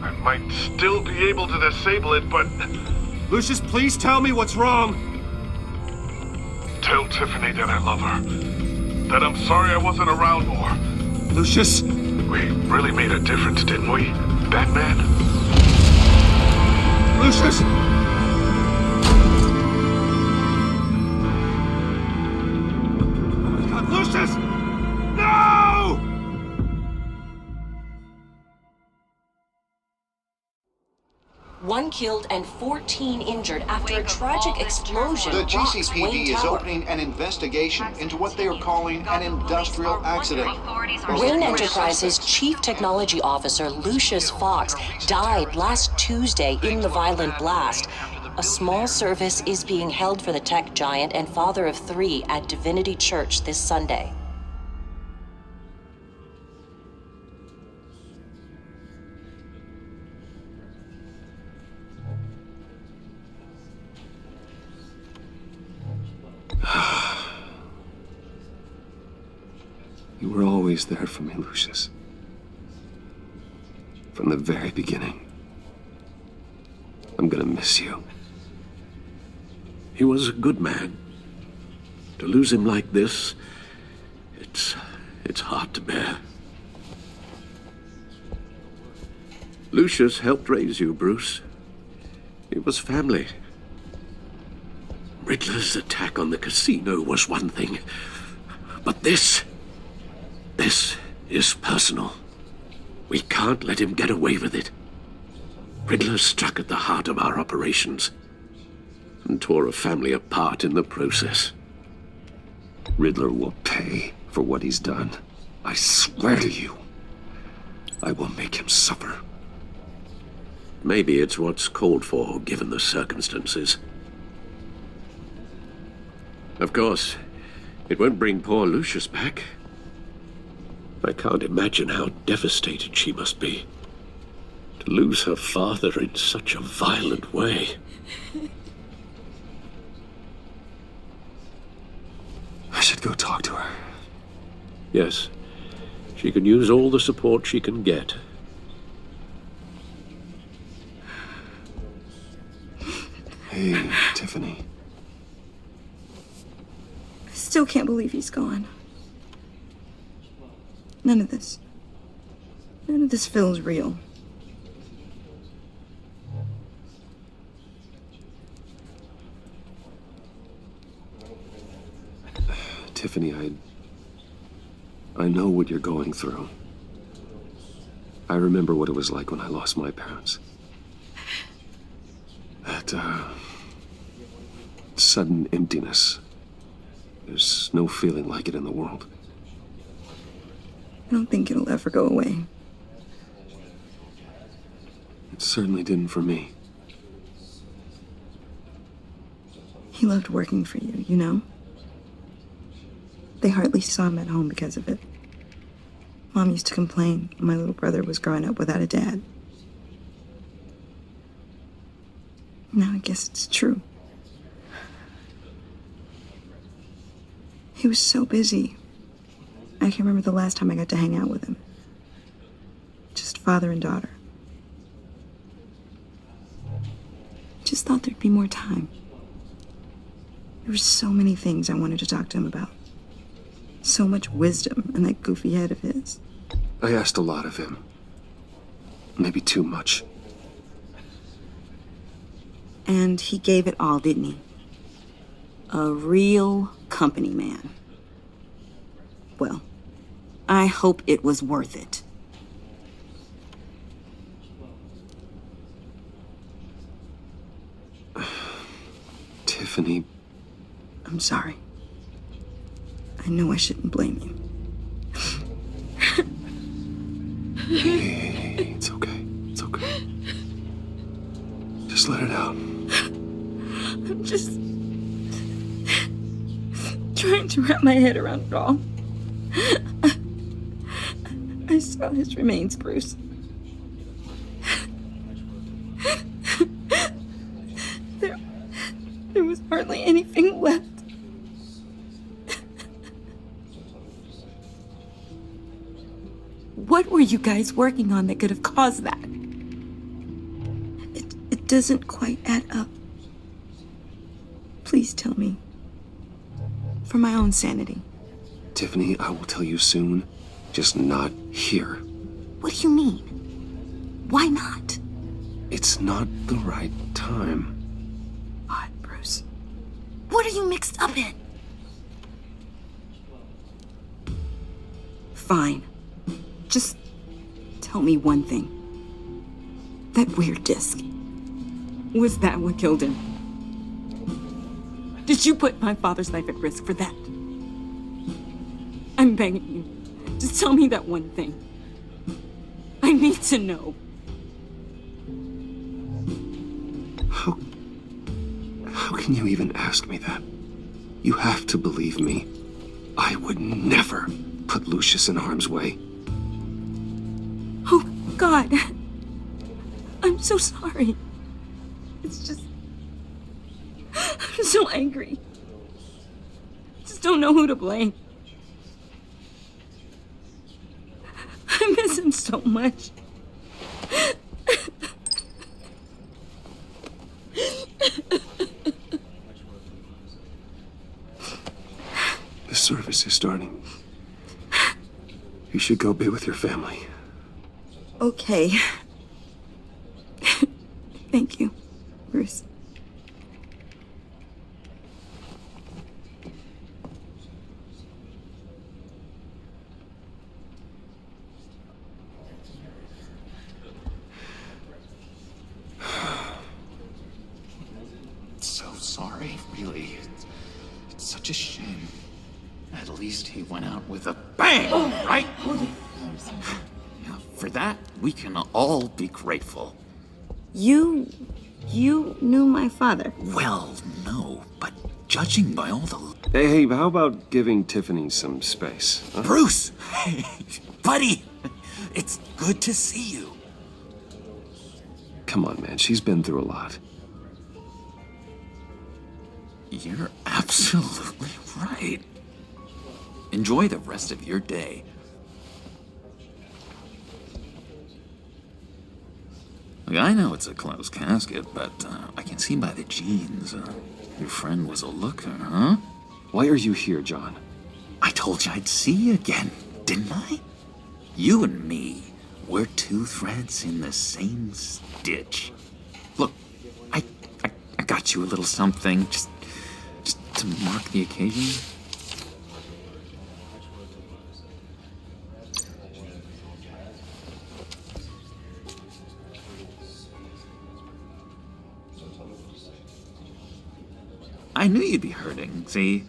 I might still be able to disable it, but... Lucius, please tell me what's wrong. Tell Tiffany that I love her. That I'm sorry I wasn't around more. Lucius! We really made a difference, didn't we, Batman? Lucius! Oh my God, Lucius! No! One killed and 14 injured after a tragic explosion. The rocks GCPD Wayne is Tower. opening an investigation into what they are calling an industrial accident. Wayne Enterprises' Chief Technology Officer Lucius Fox died last Tuesday in the violent blast. A small service is being held for the tech giant and father of 3 at Divinity Church this Sunday. You were always there for me, Lucius. From the very beginning. I'm gonna miss you. He was a good man. To lose him like this, it's It's hard to bear. Lucius helped raise you, Bruce. It was family. Riddler's attack on the casino was one thing, but this is personal. We can't let him get away with it. Riddler struck at the heart of our operations and tore a family apart in the process. Riddler will pay for what he's done. I swear to you, I will make him suffer. Maybe it's what's called for, given the circumstances. Of course, it won't bring poor Lucius back. I can't imagine how devastated she must be to lose her father in such a violent way. I should go talk to her. Yes, she can use all the support she can get. Hey, Tiffany. I still can't believe he's gone. None of this feels real. Tiffany, I know what you're going through. I remember what it was like when I lost my parents. That, sudden emptiness. There's no feeling like it in the world. I don't think it'll ever go away. It certainly didn't for me. He loved working for you, you know? They hardly saw him at home because of it. Mom used to complain my little brother was growing up without a dad. Now I guess it's true. He was so busy. I can't remember the last time I got to hang out with him. Just father and daughter. Just thought there'd be more time. There were so many things I wanted to talk to him about. So much wisdom in that goofy head of his. I asked a lot of him. Maybe too much. And he gave it all, didn't he? A real company man. Well, I hope it was worth it. Tiffany. I'm sorry. I know I shouldn't blame you. Hey, it's okay. It's okay. Just let it out. I'm just trying to wrap my head around it all. I saw his remains, Bruce. There was hardly anything left. What were you guys working on that could have caused that? It doesn't quite add up. Please tell me. For my own sanity. Tiffany, I will tell you soon. Just not here. What do you mean? Why not? It's not the right time. Odd, Bruce. What are you mixed up in? Fine. Just tell me one thing. That weird disc. Was that what killed him? Did you put my father's life at risk for that? I'm begging you. Just tell me that one thing. I need to know. How can you even ask me that? You have to believe me. I would never put Lucius in harm's way. Oh, God. I'm so sorry. It's just... I'm so angry. Just don't know who to blame. I miss him so much. The service is starting. You should go be with your family. Okay. Thank you, Bruce. So sorry, really. It's such a shame. At least he went out with a bang, right? Yeah, for that, we can all be grateful. You knew my father. Well, no, but judging by all the... Hey, how about giving Tiffany some space? Huh? Bruce! Buddy! It's good to see you. Come on, man. She's been through a lot. You're absolutely right. Enjoy the rest of your day. Look, I know it's a closed casket, but I can see by the jeans, your friend was a looker, huh? Why are you here, John? I told you I'd see you again, didn't I? You and me, we're two threads in the same stitch. Look, I got you a little something, just to mark the occasion. I knew you'd be hurting, see?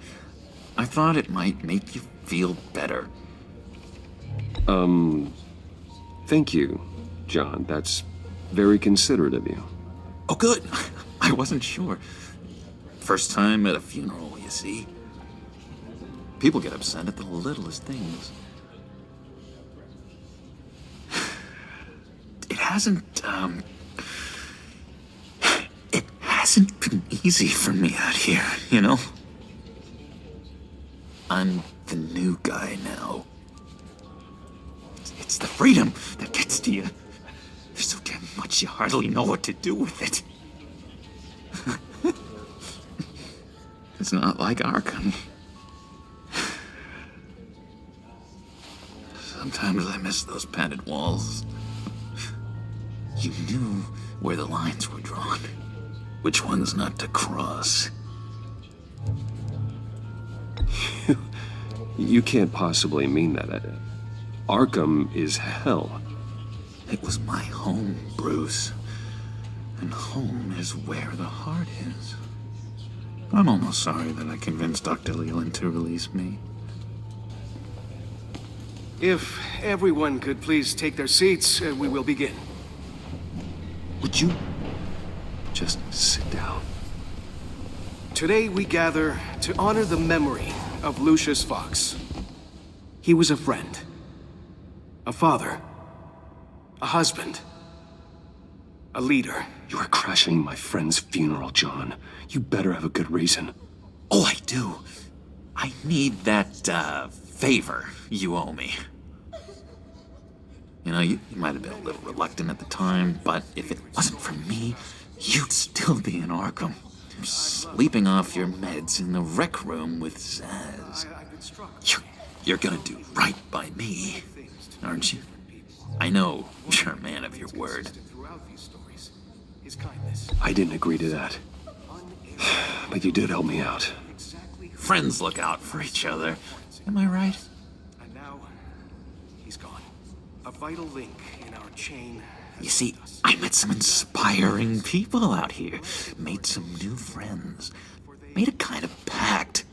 I thought it might make you feel better. Thank you, John. That's very considerate of you. Oh, good. I wasn't sure. First time at a funeral, you see. People get upset at the littlest things. It hasn't been easy for me out here, you know? I'm the new guy now. It's the freedom that gets to you. There's so damn much you hardly know what to do with it. It's not like Arkham. Sometimes I miss those padded walls. You knew where the lines were drawn. Which ones not to cross. You can't possibly mean that. Arkham is hell. It was my home, Bruce. And home is where the heart is. I'm almost sorry that I convinced Dr. Leland to release me. If everyone could please take their seats, we will begin. Would you? Just sit down. Today we gather to honor the memory of Lucius Fox. He was a friend, a father, a husband, a leader. You are crashing my friend's funeral, John. You better have a good reason. Oh, I do. I need that, favor you owe me. You know, you might have been a little reluctant at the time, but if it wasn't for me, you'd still be in Arkham. Sleeping off your meds in the rec room with Zaz. You're gonna do right by me, aren't you? I know you're a man of your word. I didn't agree to that. But you did help me out. Friends look out for each other. Am I right? And now, he's gone. A vital link in our chain. You see, I met some inspiring people out here. Made some new friends. Made a kind of pact.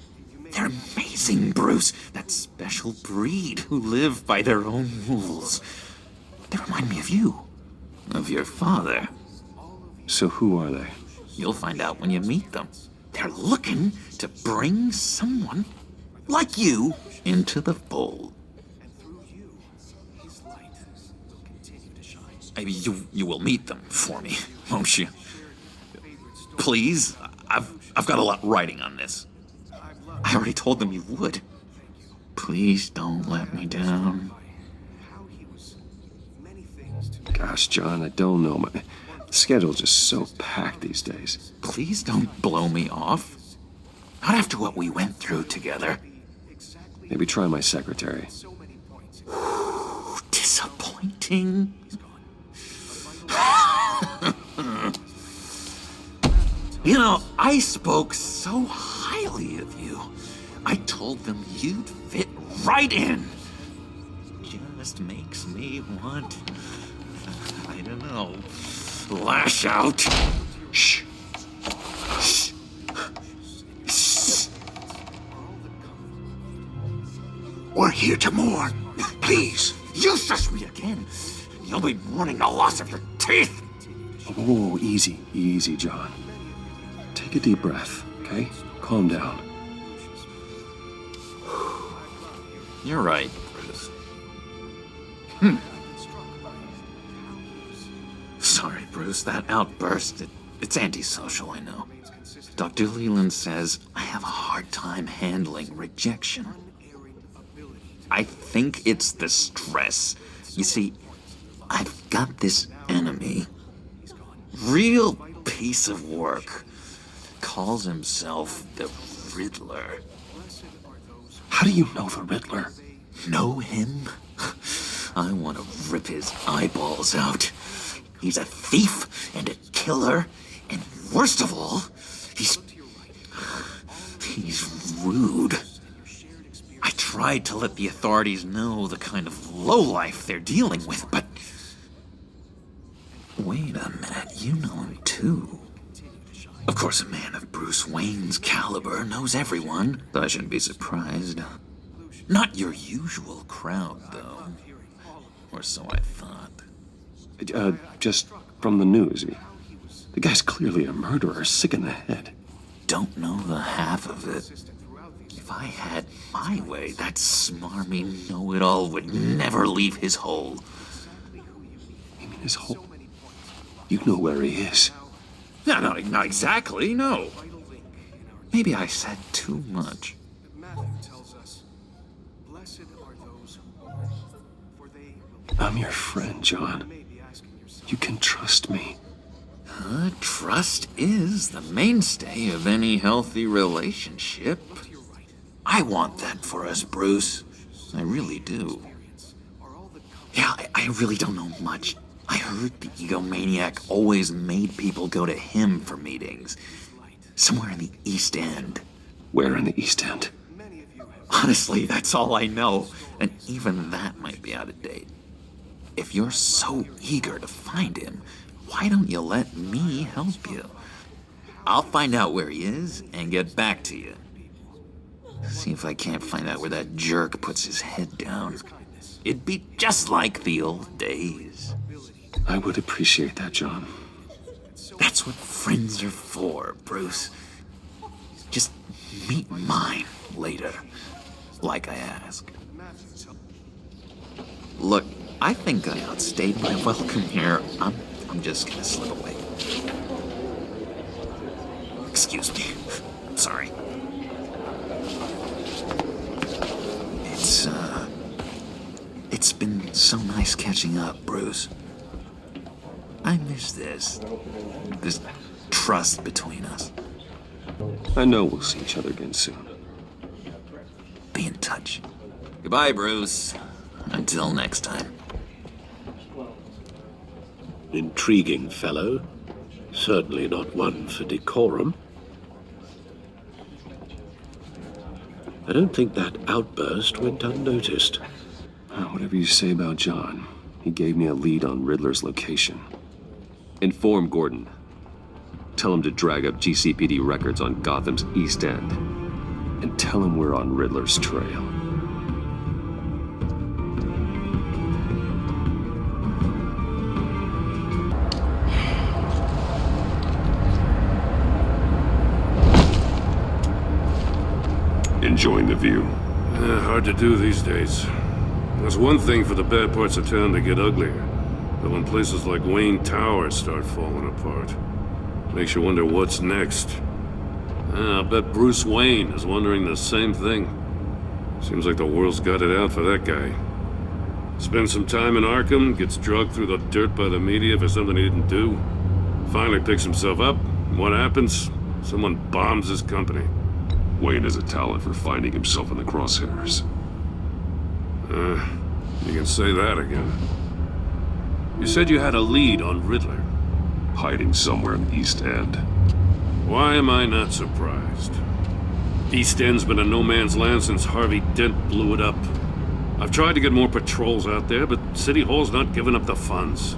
They're amazing, Bruce. That special breed who live by their own rules. They remind me of you. Of your father. So who are they? You'll find out when you meet them. They're looking to bring someone like you into the fold. Maybe you will meet them for me, won't you? Please, I've got a lot writing on this. I already told them you would. Please don't let me down. Gosh, John, I don't know. My schedule's just so packed these days. Please don't blow me off. Not after what we went through together. Maybe try my secretary. cheating? You know, I spoke so highly of you. I told them you'd fit right in. Just makes me want, I don't know, lash out. Shh. Shh. Shh. We're here to mourn. Please. You shush me again. You'll be mourning the loss of your teeth. Oh, easy, John. Take a deep breath, okay? Calm down. You're right, Bruce. Sorry, Bruce, that outburst, it's antisocial, I know. Dr. Leland says I have a hard time handling rejection. I think it's the stress. You see, I've got this enemy. Real piece of work. Calls himself the Riddler. How do you know the Riddler? Know him? I want to rip his eyeballs out. He's a thief and a killer, and worst of all, he's rude. I tried to let the authorities know the kind of lowlife they're dealing with, but... Wait a minute, you know him too. Of course, a man of Bruce Wayne's caliber knows everyone, so I shouldn't be surprised. Not your usual crowd, though. Or so I thought. Just from the news. The guy's clearly a murderer, sick in the head. Don't know the half of it. If I had my way, that smarmy know-it-all would never leave his hole. You mean his hole? You know where he is. No, not exactly, no. Maybe I said too much. I'm your friend, John. You can trust me. Trust is the mainstay of any healthy relationship. I want that for us, Bruce. I really do. Yeah, I really don't know much. I heard the egomaniac always made people go to him for meetings. Somewhere in the East End. Where in the East End? Honestly, that's all I know. And even that might be out of date. If you're so eager to find him, why don't you let me help you? I'll find out where he is and get back to you. See if I can't find out where that jerk puts his head down. It'd be just like the old days. I would appreciate that, John. That's what friends are for, Bruce. Just meet mine later, like I asked. Look, I think I outstayed my welcome here. I'm just gonna slip away. Excuse me. I'm sorry. It's been so nice catching up, Bruce. I miss this trust between us. I know we'll see each other again soon. Be in touch. Goodbye, Bruce. Until next time. Intriguing fellow. Certainly not one for decorum. I don't think that outburst went unnoticed. Whatever you say about John, he gave me a lead on Riddler's location. Inform Gordon. Tell him to drag up GCPD records on Gotham's East End. And tell him we're on Riddler's trail. Enjoying the view. Hard to do these days. There's one thing for the bad parts of town to get uglier. But when places like Wayne Tower start falling apart, makes you wonder what's next. I'll bet Bruce Wayne is wondering the same thing. Seems like the world's got it out for that guy. Spends some time in Arkham, gets drugged through the dirt by the media for something he didn't do. Finally picks himself up, and what happens? Someone bombs his company. Wayne has a talent for finding himself in the crosshairs. You can say that again. You said you had a lead on Riddler. Hiding somewhere in the East End. Why am I not surprised? East End's been a no man's land since Harvey Dent blew it up. I've tried to get more patrols out there, but City Hall's not giving up the funds.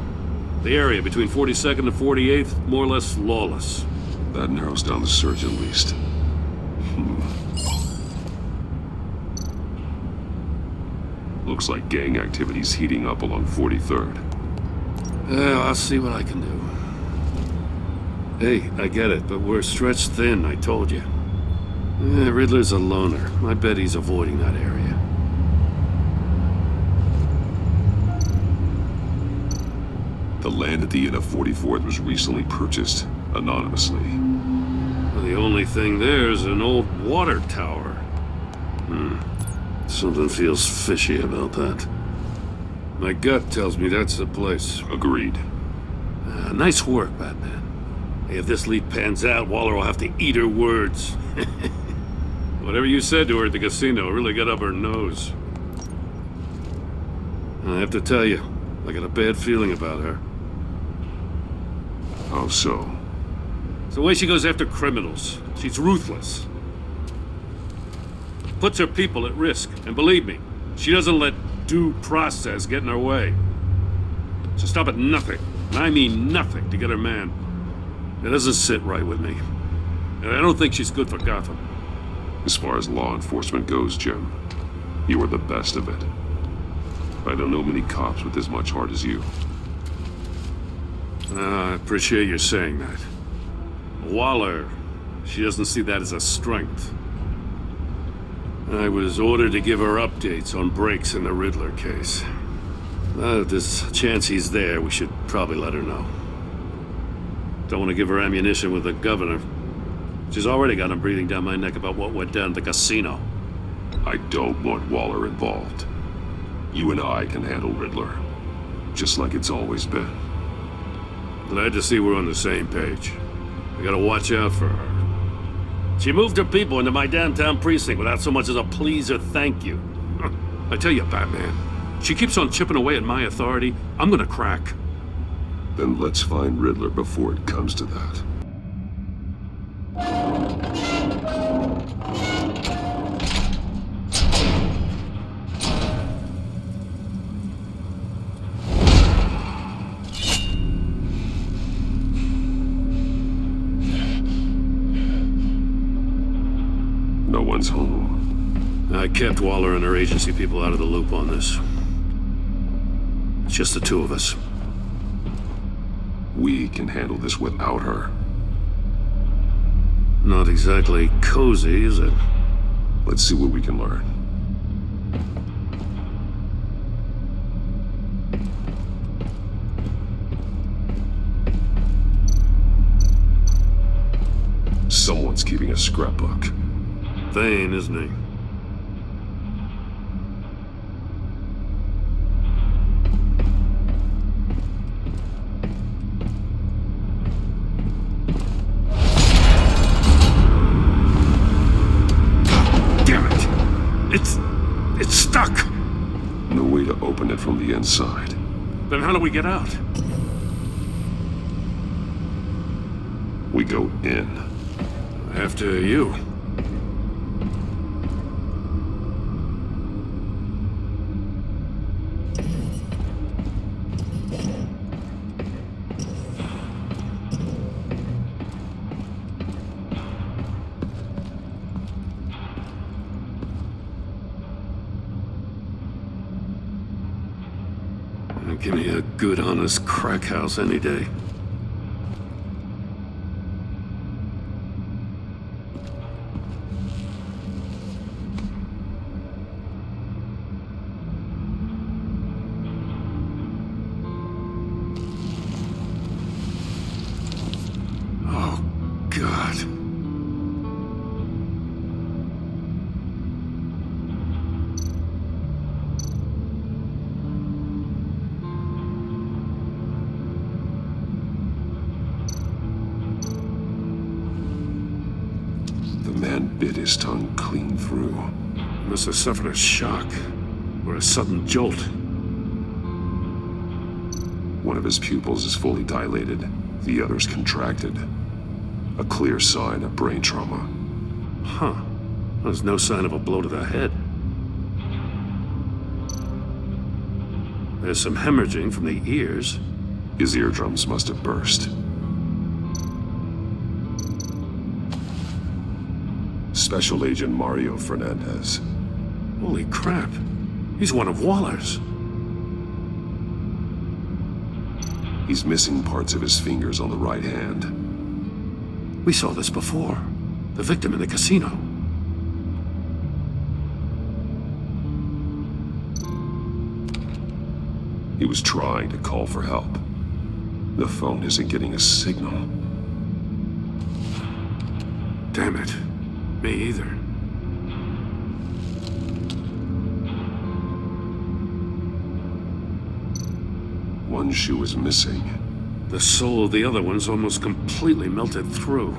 The area between 42nd and 48th, more or less lawless. That narrows down the search at least. Looks like gang activity's heating up along 43rd. Well, I'll see what I can do. Hey, I get it, but we're stretched thin, I told you. Riddler's a loner. I bet he's avoiding that area. The land at the end of 44th was recently purchased, anonymously. Well, the only thing there is an old water tower. Something feels fishy about that. My gut tells me that's the place. Agreed. Nice work, Batman. Hey, if this lead pans out, Waller will have to eat her words. Whatever you said to her at the casino really got up her nose. I have to tell you, I got a bad feeling about her. How so? It's the way she goes after criminals. She's ruthless. Puts her people at risk. And believe me, she doesn't let due process get in her way. She'll stop at nothing, and I mean nothing, to get her man. It doesn't sit right with me. And I don't think she's good for Gotham. As far as law enforcement goes, Jim, you are the best of it. I don't know many cops with as much heart as you. I appreciate you saying that. Waller, she doesn't see that as a strength. I was ordered to give her updates on breaks in the Riddler case. If there's a chance he's there, we should probably let her know. Don't want to give her ammunition with the governor. She's already got him breathing down my neck about what went down at the casino. I don't want Waller involved. You and I can handle Riddler, just like it's always been. Glad to see we're on the same page. We gotta watch out for her. She moved her people into my downtown precinct without so much as a please or thank you. I tell you, Batman, she keeps on chipping away at my authority. I'm gonna crack. Then let's find Riddler before it comes to that. No one's home. I kept Waller and her agency people out of the loop on this. It's just the two of us. We can handle this without her. Not exactly cozy, is it? Let's see what we can learn. Someone's keeping a scrapbook. Thane, isn't he? It's stuck! No way to open it from the inside. Then how do we get out? We go in. After you. Give me a good, honest crack house any day. Oh, God. Bit his tongue clean through. He must have suffered a shock or a sudden jolt. One of his pupils is fully dilated, the other's contracted. A clear sign of brain trauma. Huh. There's no sign of a blow to the head. There's some hemorrhaging from the ears. His eardrums must have burst. Special Agent Mario Fernandez. Holy crap. He's one of Waller's. He's missing parts of his fingers on the right hand. We saw this before. The victim in the casino. He was trying to call for help. The phone isn't getting a signal. Damn it. Me either. One shoe is missing. The sole of the other one's almost completely melted through.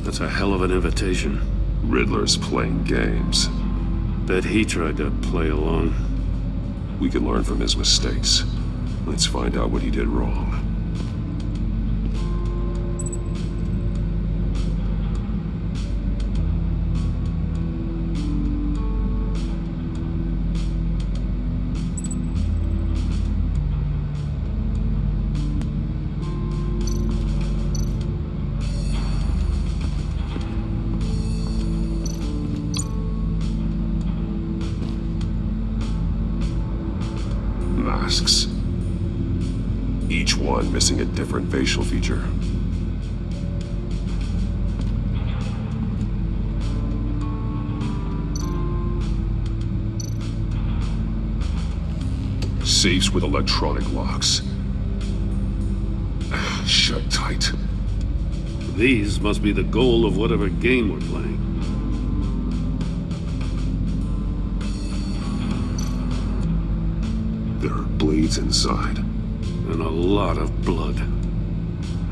That's a hell of an invitation. Riddler's playing games. Bet he tried to play along. We can learn from his mistakes. Let's find out what he did wrong. Masks. Each one missing a different facial feature. Safes with electronic locks. Shut tight. These must be the goal of whatever game we're playing. There are blades inside. And a lot of blood.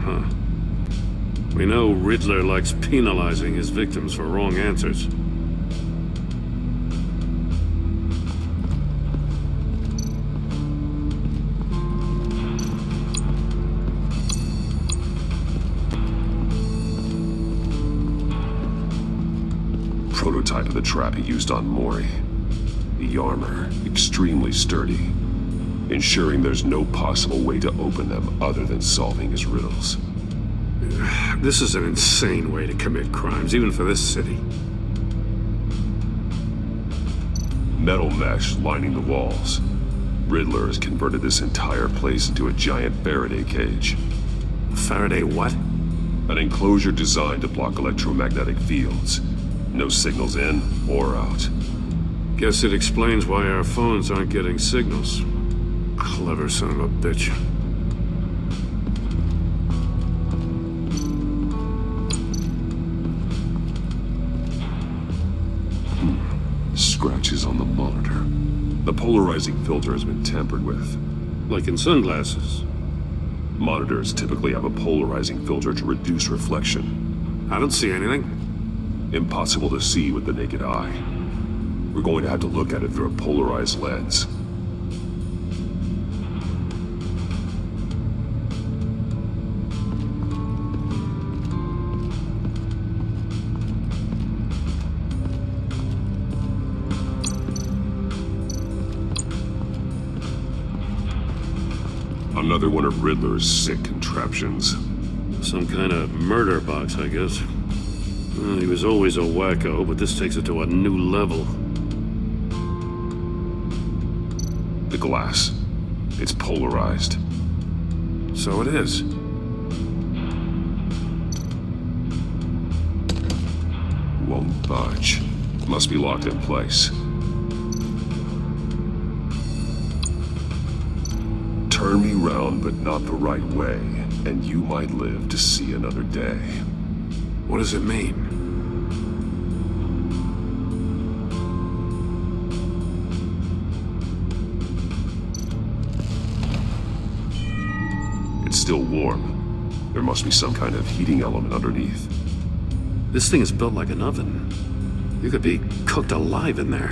Huh. We know Riddler likes penalizing his victims for wrong answers. Prototype of the trap he used on Mori. The armor, extremely sturdy, ensuring there's no possible way to open them other than solving his riddles. This is an insane way to commit crimes, even for this city. Metal mesh lining the walls. Riddler has converted this entire place into a giant Faraday cage. Faraday what? An enclosure designed to block electromagnetic fields. No signals in or out. Guess it explains why our phones aren't getting signals. Clever son of a bitch. Scratches on the monitor. The polarizing filter has been tampered with. Like in sunglasses. Monitors typically have a polarizing filter to reduce reflection. I don't see anything. Impossible to see with the naked eye. We're going to have to look at it through a polarized lens. Another one of Riddler's sick contraptions. Some kind of murder box, I guess. Well, he was always a wacko, but this takes it to a new level. The glass. It's polarized. So it is. Won't budge. Must be locked in place. Turn me round, but not the right way, and you might live to see another day. What does it mean? It's still warm. There must be some kind of heating element underneath. This thing is built like an oven. You could be cooked alive in there.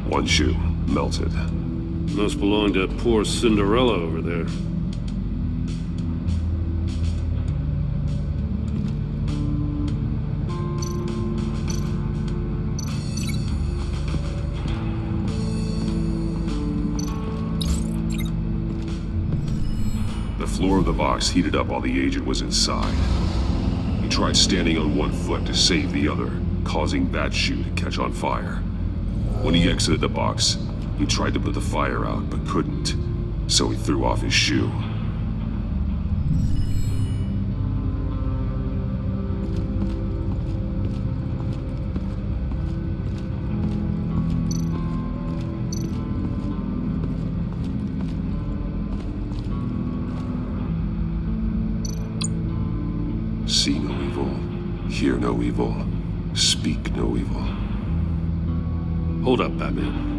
One shoe, melted. Must belong to poor Cinderella over there. The floor of the box heated up while the agent was inside. He tried standing on one foot to save the other, causing that shoe to catch on fire. When he exited the box, he tried to put the fire out, but couldn't, so he threw off his shoe. See no evil, hear no evil, speak no evil. Hold up, Batman.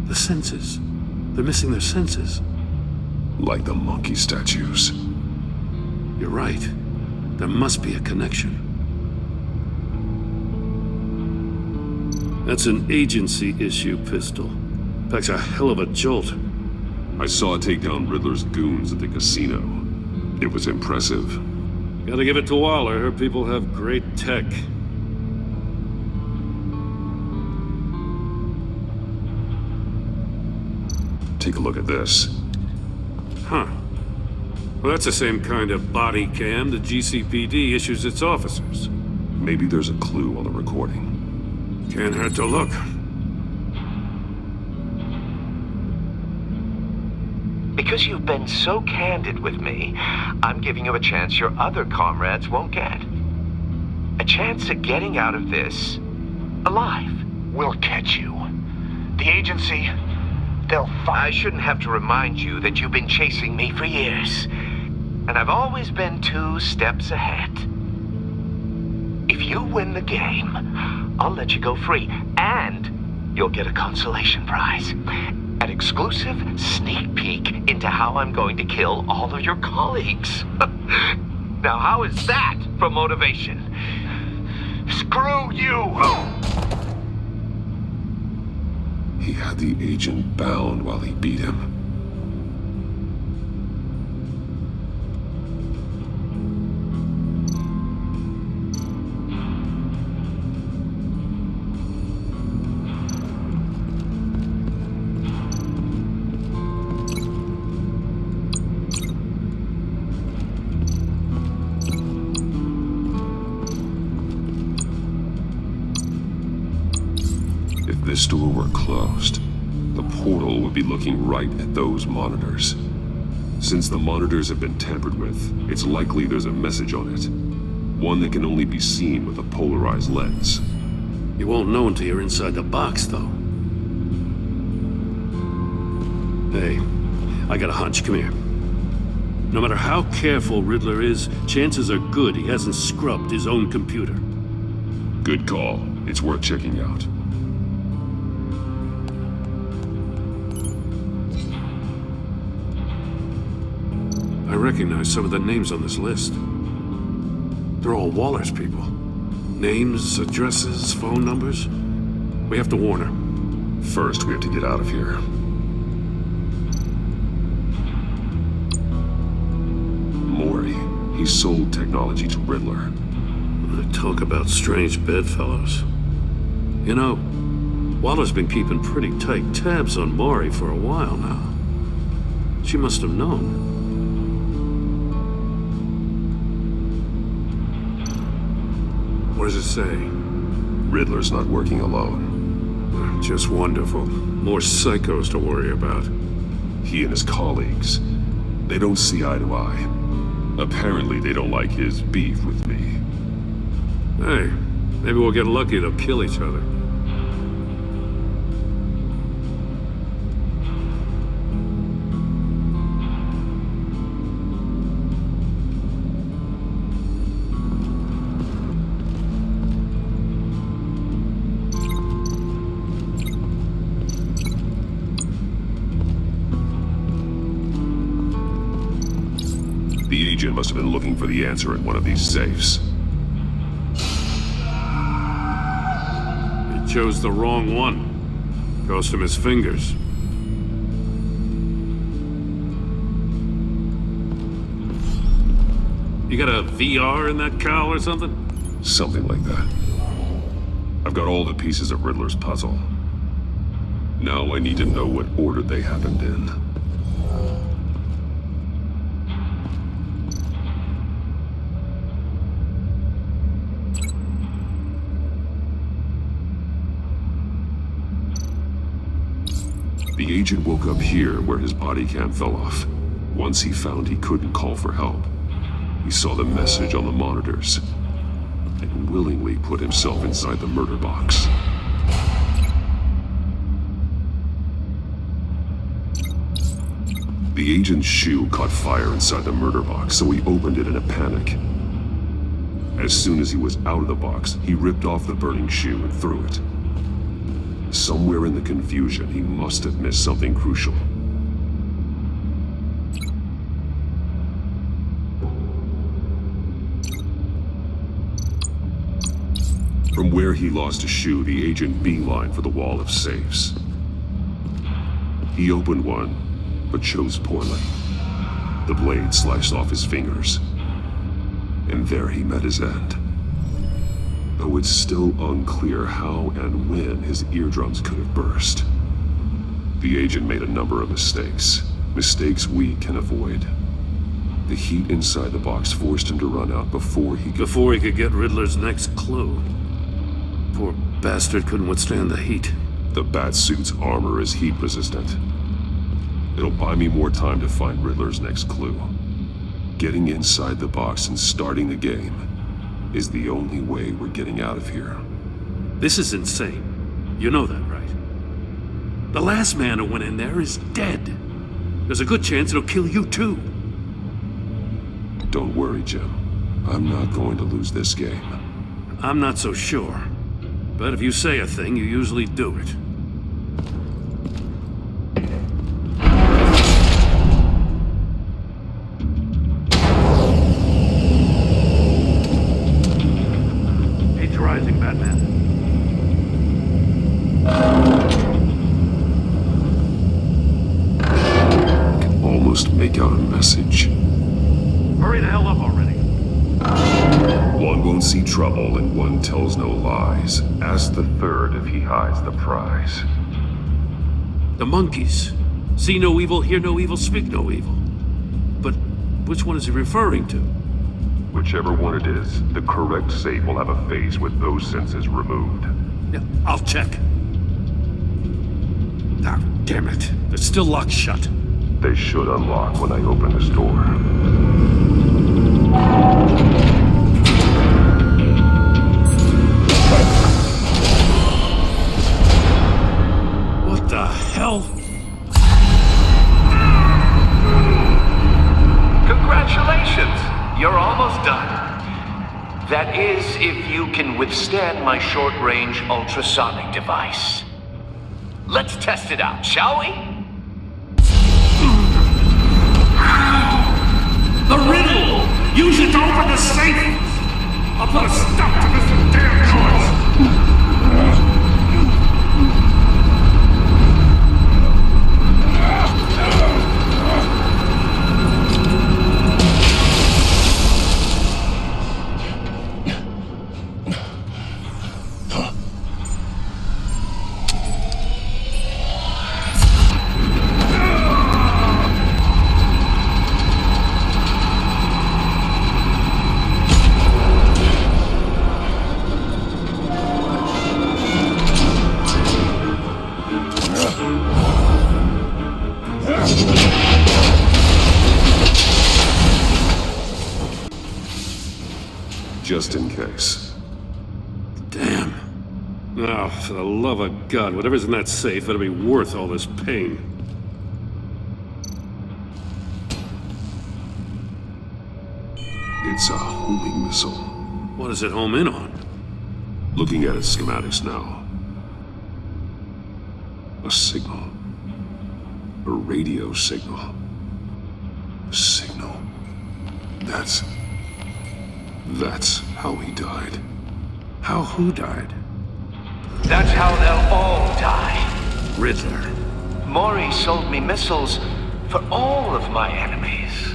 The senses. They're missing their senses. Like the monkey statues. You're right. There must be a connection. That's an agency issue pistol. Packs a hell of a jolt. I saw it take down Riddler's goons at the casino. It was impressive. Gotta give it to Waller. Her people have great tech. Take a look at this. Huh. Well, that's the same kind of body cam the GCPD issues its officers. Maybe there's a clue on the recording. Can't hurt to look. Because you've been so candid with me, I'm giving you a chance your other comrades won't get. A chance at getting out of this alive. We'll catch you. The agency, they'll find... I shouldn't have to remind you that you've been chasing me for years. And I've always been 2 steps ahead. If you win the game, I'll let you go free. And you'll get a consolation prize. An exclusive sneak peek into how I'm going to kill all of your colleagues. Now, how is that for motivation? Screw you! He had the agent bound while he beat him. If this door were closed, the portal would be looking right at those monitors. Since the monitors have been tampered with, it's likely there's a message on it. One that can only be seen with a polarized lens. You won't know until you're inside the box, though. Hey, I got a hunch. Come here. No matter how careful Riddler is, chances are good he hasn't scrubbed his own computer. Good call. It's worth checking out. I recognize some of the names on this list. They're all Waller's people. Names, addresses, phone numbers. We have to warn her. First, we have to get out of here. Mori. He sold technology to Riddler. Talk about strange bedfellows. You know, Waller's been keeping pretty tight tabs on Mori for a while now. She must have known. What does it say? Riddler's not working alone. Just wonderful. More psychos to worry about. He and his colleagues, they don't see eye to eye. Apparently they don't like his beef with me. Hey, maybe we'll get lucky to kill each other. agent must have been looking for the answer in one of these safes. He chose the wrong one. Cost him his fingers. You got a VR in that cowl or something? Something like that. I've got all the pieces of Riddler's puzzle. Now I need to know what order they happened in. The agent woke up here where his body cam fell off. Once he found he couldn't call for help, he saw the message on the monitors and willingly put himself inside the murder box. The agent's shoe caught fire inside the murder box, so he opened it in a panic. As soon as he was out of the box, he ripped off the burning shoe and threw it. Somewhere in the confusion, he must have missed something crucial. From where he lost a shoe, the agent beelined for the wall of safes. He opened one, but chose poorly. The blade sliced off his fingers, and there he met his end. Though it's still unclear how and when his eardrums could have burst. The agent made a number of mistakes we can avoid. The heat inside the box forced him to run out before he could get Riddler's next clue. Poor bastard couldn't withstand the heat. The Batsuit's armor is heat resistant. It'll buy me more time to find Riddler's next clue. Getting inside the box and starting the game is the only way we're getting out of here. This is insane. You know that, right? The last man who went in there is dead. There's a good chance it'll kill you too. Don't worry, Jim. I'm not going to lose this game. I'm not so sure. But if you say a thing, you usually do it. Heat's rising, Batman. I can almost make out a message. Hurry the hell up already. One won't see trouble and one tells no lies. Ask the third if he hides the prize. The monkeys. See no evil, hear no evil, speak no evil. But which one is he referring to? Whichever one it is, the correct safe will have a face with those senses removed. Yeah, I'll check. Ah, damn it. They're still locked shut. They should unlock when I open this door. What the hell? Congratulations! You're almost done. That is, if you can withstand my short-range ultrasonic device. Let's test it out, shall we? The riddle! Use it to open the safe! I'll put a stop to this damn noise! Just in case. Damn. Oh, for the love of God, whatever's in that safe better be worth all this pain. It's a homing missile. What does it home in on? Looking at its schematics now. A signal. A radio signal. A signal. That's how he died. How who died? That's how they'll all die. Riddler. Maury sold me missiles for all of my enemies.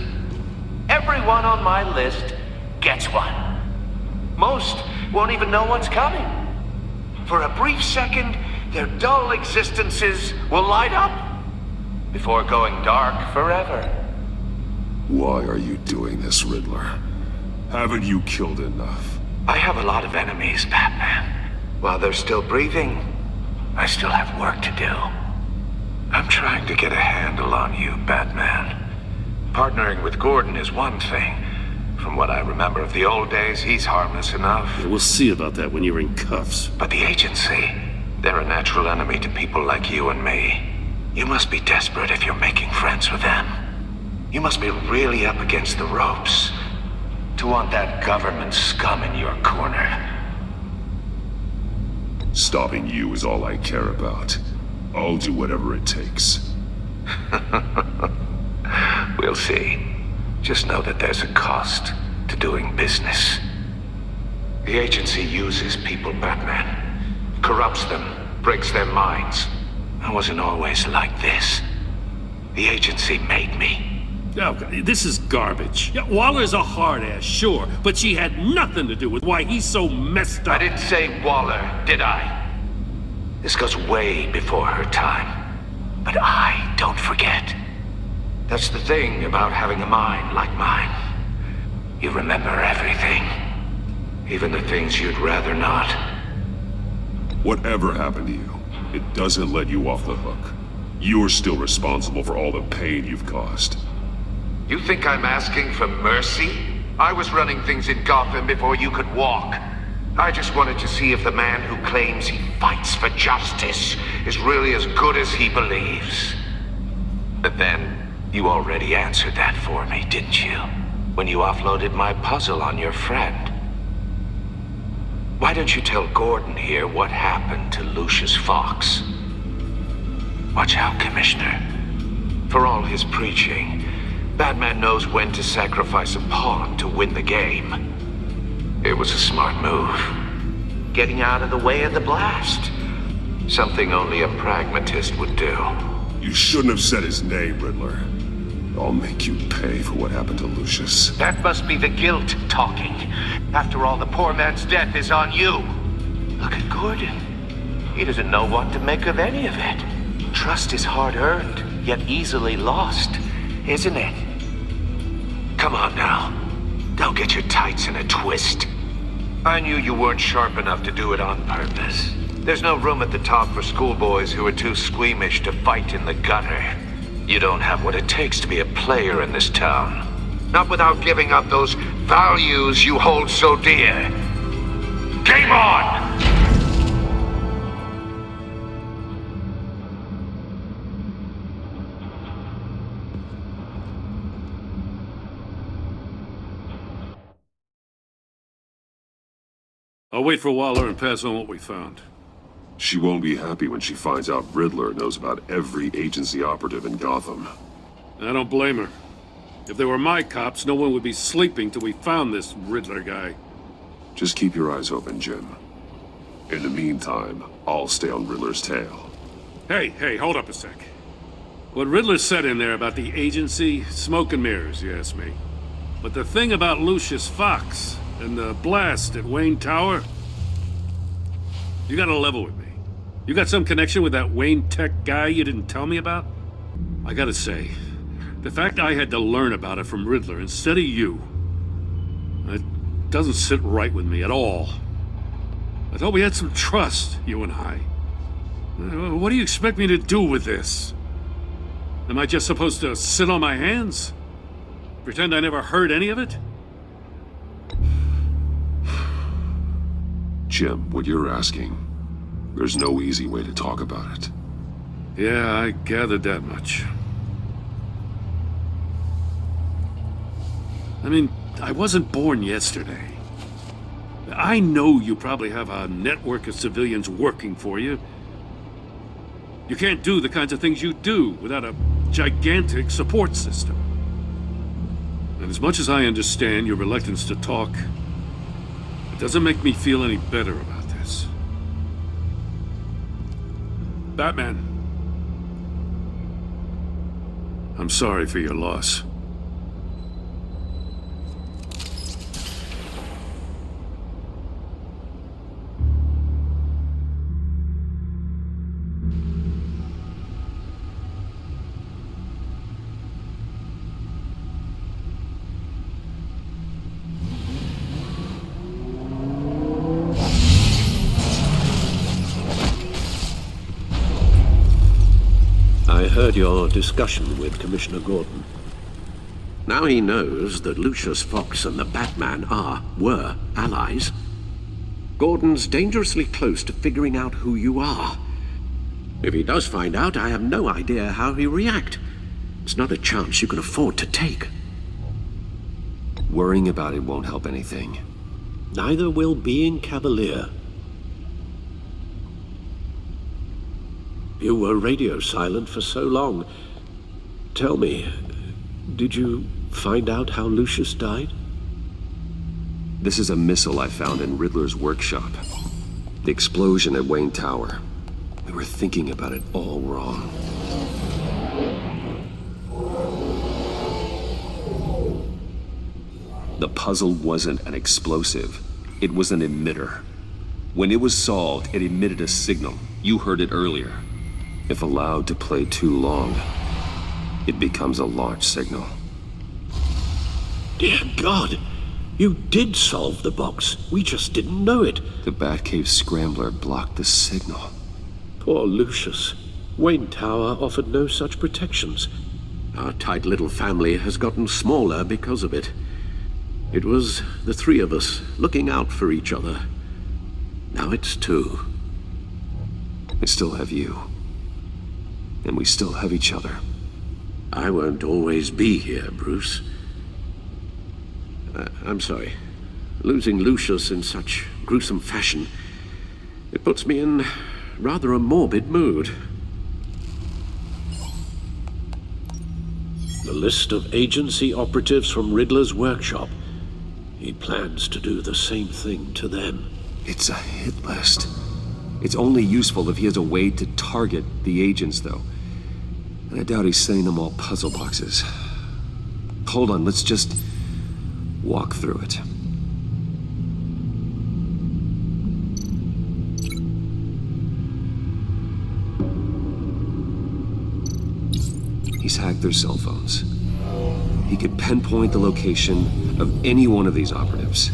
Everyone on my list gets one. Most won't even know what's coming. For a brief second, their dull existences will light up before going dark forever. Why are you doing this, Riddler? Haven't you killed enough? I have a lot of enemies, Batman. While they're still breathing, I still have work to do. I'm trying to get a handle on you, Batman. Partnering with Gordon is one thing. From what I remember of the old days, he's harmless enough. Yeah, we'll see about that when you're in cuffs. But the agency, they're a natural enemy to people like you and me. You must be desperate if you're making friends with them. You must be really up against the ropes to want that government scum in your corner. Stopping you is all I care about. I'll do whatever it takes. We'll see. Just know that there's a cost to doing business. The agency uses people, Batman. Corrupts them, breaks their minds. I wasn't always like this. The agency made me. Oh, this is garbage. Yeah, Waller's a hard-ass, sure, but she had nothing to do with why he's so messed up. I didn't say Waller, did I? This goes way before her time. But I don't forget. That's the thing about having a mind like mine. You remember everything. Even the things you'd rather not. Whatever happened to you, it doesn't let you off the hook. You're still responsible for all the pain you've caused. You think I'm asking for mercy? I was running things in Gotham before you could walk. I just wanted to see if the man who claims he fights for justice is really as good as he believes. But then, you already answered that for me, didn't you? When you offloaded my puzzle on your friend. Why don't you tell Gordon here what happened to Lucius Fox? Watch out, Commissioner. For all his preaching, Batman knows when to sacrifice a pawn to win the game. It was a smart move. Getting out of the way of the blast. Something only a pragmatist would do. You shouldn't have said his name, Riddler. I'll make you pay for what happened to Lucius. That must be the guilt talking. After all, the poor man's death is on you. Look at Gordon. He doesn't know what to make of any of it. Trust is hard-earned, yet easily lost, isn't it? Come on now. Don't get your tights in a twist. I knew you weren't sharp enough to do it on purpose. There's no room at the top for schoolboys who are too squeamish to fight in the gutter. You don't have what it takes to be a player in this town. Not without giving up those values you hold so dear. Game on! I'll wait for Waller and pass on what we found. She won't be happy when she finds out Riddler knows about every agency operative in Gotham. I don't blame her. If they were my cops, no one would be sleeping till we found this Riddler guy. Just keep your eyes open, Jim. In the meantime, I'll stay on Riddler's tail. Hey, hold up a sec. What Riddler said in there about the agency, smoke and mirrors, you ask me. But the thing about Lucius Fox and the blast at Wayne Tower, you gotta level with me. You got some connection with that Wayne Tech guy you didn't tell me about? I gotta say, the fact I had to learn about it from Riddler instead of you, it doesn't sit right with me at all. I thought we had some trust, you and I. What do you expect me to do with this? Am I just supposed to sit on my hands? Pretend I never heard any of it? Jim, what you're asking, there's no easy way to talk about it. Yeah, I gathered that much. I mean, I wasn't born yesterday. I know you probably have a network of civilians working for you. You can't do the kinds of things you do without a gigantic support system. And And as much as I understand your reluctance to talk, it doesn't make me feel any better about this. Batman, I'm sorry for your loss. I heard your discussion with Commissioner Gordon. Now he knows that Lucius Fox and the Batman were allies. Gordon's dangerously close to figuring out who you are. If he does find out, I have no idea how he'll react. It's not a chance you can afford to take. Worrying about it won't help anything. Neither will being cavalier. You were radio silent for so long. Tell me, did you find out how Lucius died? This is a missile I found in Riddler's workshop. The explosion at Wayne Tower. We were thinking about it all wrong. The puzzle wasn't an explosive. It was an emitter. When it was solved, it emitted a signal. You heard it earlier. If allowed to play too long, it becomes a launch signal. Dear God, you did solve the box. We just didn't know it. The Batcave scrambler blocked the signal. Poor Lucius. Wayne Tower offered no such protections. Our tight little family has gotten smaller because of it. It was the three of us looking out for each other. Now it's two. I still have you. And we still have each other. I won't always be here, Bruce. I'm sorry. Losing Lucius in such gruesome fashion, it puts me in rather a morbid mood. The list of agency operatives from Riddler's workshop. He plans to do the same thing to them. It's a hit list. It's only useful if he has a way to target the agents, though. And I doubt he's sending them all puzzle boxes. Hold on, let's just walk through it. He's hacked their cell phones. He could pinpoint the location of any one of these operatives.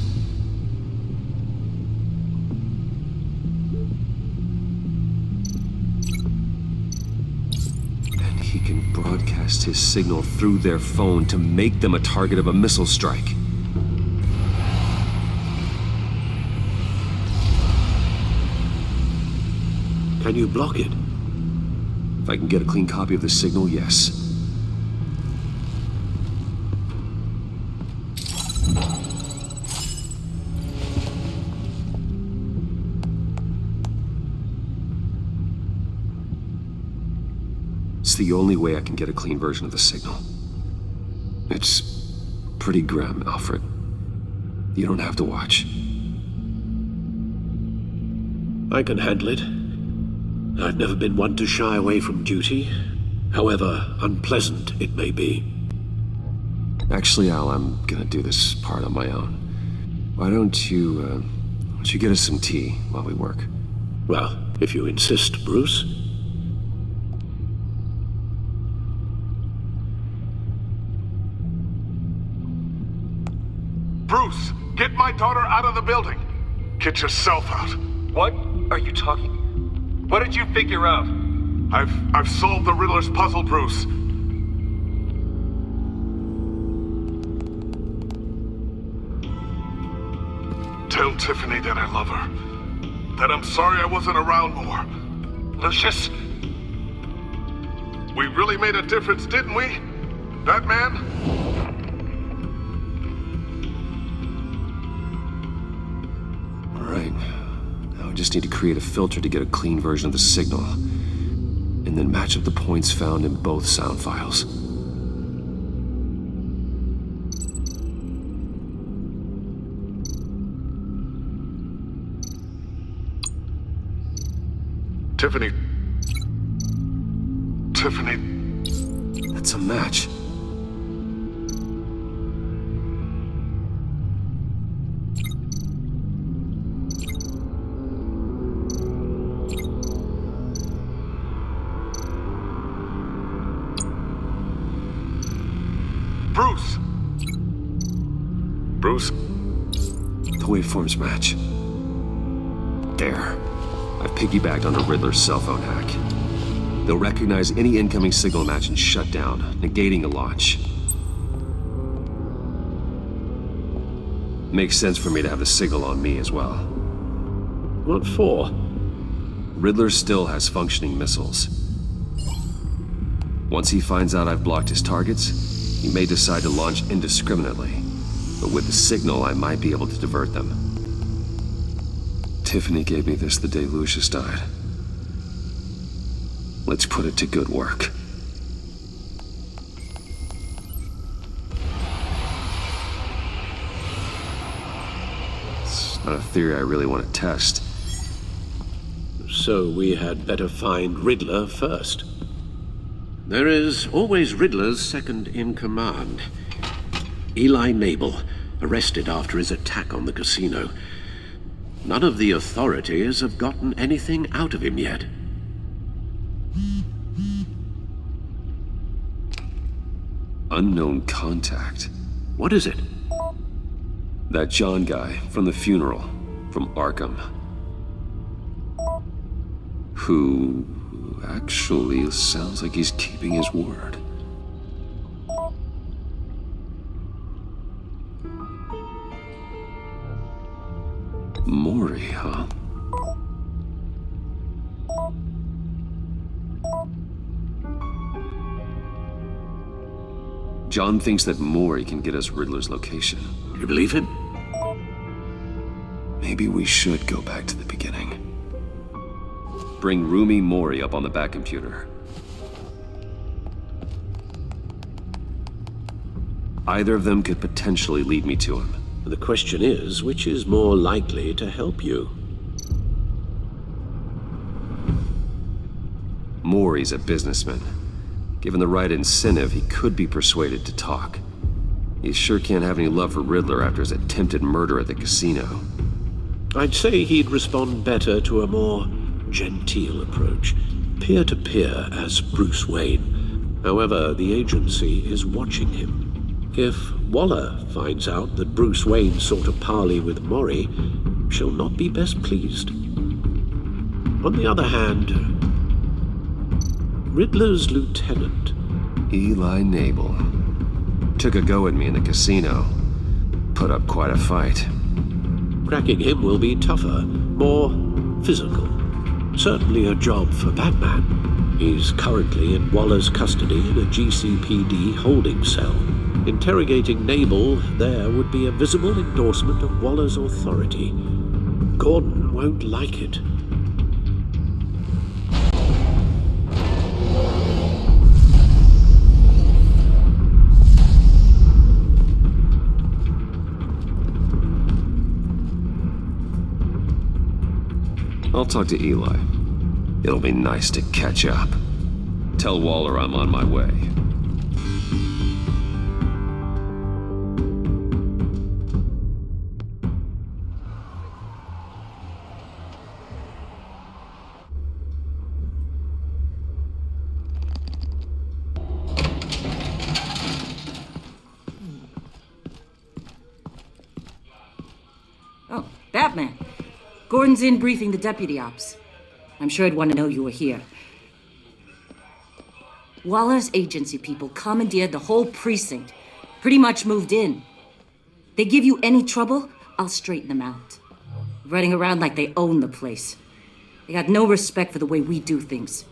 And he can broadcast his signal through their phone to make them a target of a missile strike. Can you block it? If I can get a clean copy of the signal, yes. It's the only way I can get a clean version of the signal. It's pretty grim, Alfred. You don't have to watch. I can handle it. I've never been one to shy away from duty, however unpleasant it may be. Actually, Al, I'm gonna do this part on my own. Why don't you get us some tea while we work? Well, if you insist, Bruce. Bruce, get my daughter out of the building. Get yourself out. What are you talking? What did you figure out? I've solved the Riddler's puzzle, Bruce. Tell Tiffany that I love her. That I'm sorry I wasn't around more. Lucius? We really made a difference, didn't we? Batman? All right. Now I just need to create a filter to get a clean version of the signal. And then match up the points found in both sound files. Tiffany. Tiffany. That's a match. Bruce! Bruce? The waveforms match. There. I've piggybacked on a Riddler's cell phone hack. They'll recognize any incoming signal match and shut down, negating a launch. Makes sense for me to have the signal on me as well. What for? Riddler still has functioning missiles. Once he finds out I've blocked his targets, he may decide to launch indiscriminately. But with the signal, I might be able to divert them. Tiffany gave me this the day Lucius died. Let's put it to good work. It's not a theory I really want to test. So we had better find Riddler first. There is always Riddler's second in command. Eli Nabel, arrested after his attack on the casino. None of the authorities have gotten anything out of him yet. Unknown contact. What is it? That John guy from the funeral, from Arkham. Who actually sounds like he's keeping his word. Maury, huh? John thinks that Maury can get us Riddler's location. You believe him? Maybe we should go back to the beginning. Bring Rumi Maury up on the back computer. Either of them could potentially lead me to him. The question is, which is more likely to help you? Maury's a businessman. Given the right incentive, he could be persuaded to talk. He sure can't have any love for Riddler after his attempted murder at the casino. I'd say he'd respond better to a more genteel approach, peer-to-peer as Bruce Wayne. However, the agency is watching him. If Waller finds out that Bruce Wayne sought a parley with Maury, she'll not be best pleased. On the other hand, Riddler's lieutenant, Eli Nabel, took a go at me in the casino. Put up quite a fight. Cracking him will be tougher, more physical. Certainly a job for Batman. He's currently in Waller's custody in a GCPD holding cell. Interrogating Nabel there would be a visible endorsement of Waller's authority. Gordon won't like it. I'll talk to Eli. It'll be nice to catch up. Tell Waller I'm on my way. Oh, Batman. Gordon's in briefing the deputy ops. I'm sure he'd want to know you were here. Waller's agency people commandeered the whole precinct. Pretty much moved in. They give you any trouble, I'll straighten them out. Running around like they own the place. They got no respect for the way we do things.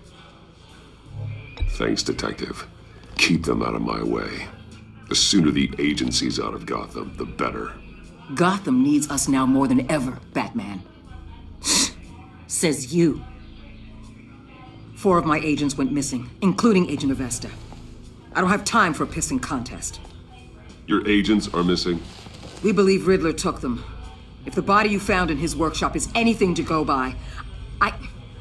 Thanks, Detective. Keep them out of my way. The sooner the agency's out of Gotham, the better. Gotham needs us now more than ever, Batman. Says you. 4 of my agents went missing, including Agent Avesta. I don't have time for a pissing contest. Your agents are missing? We believe Riddler took them. If the body you found in his workshop is anything to go by,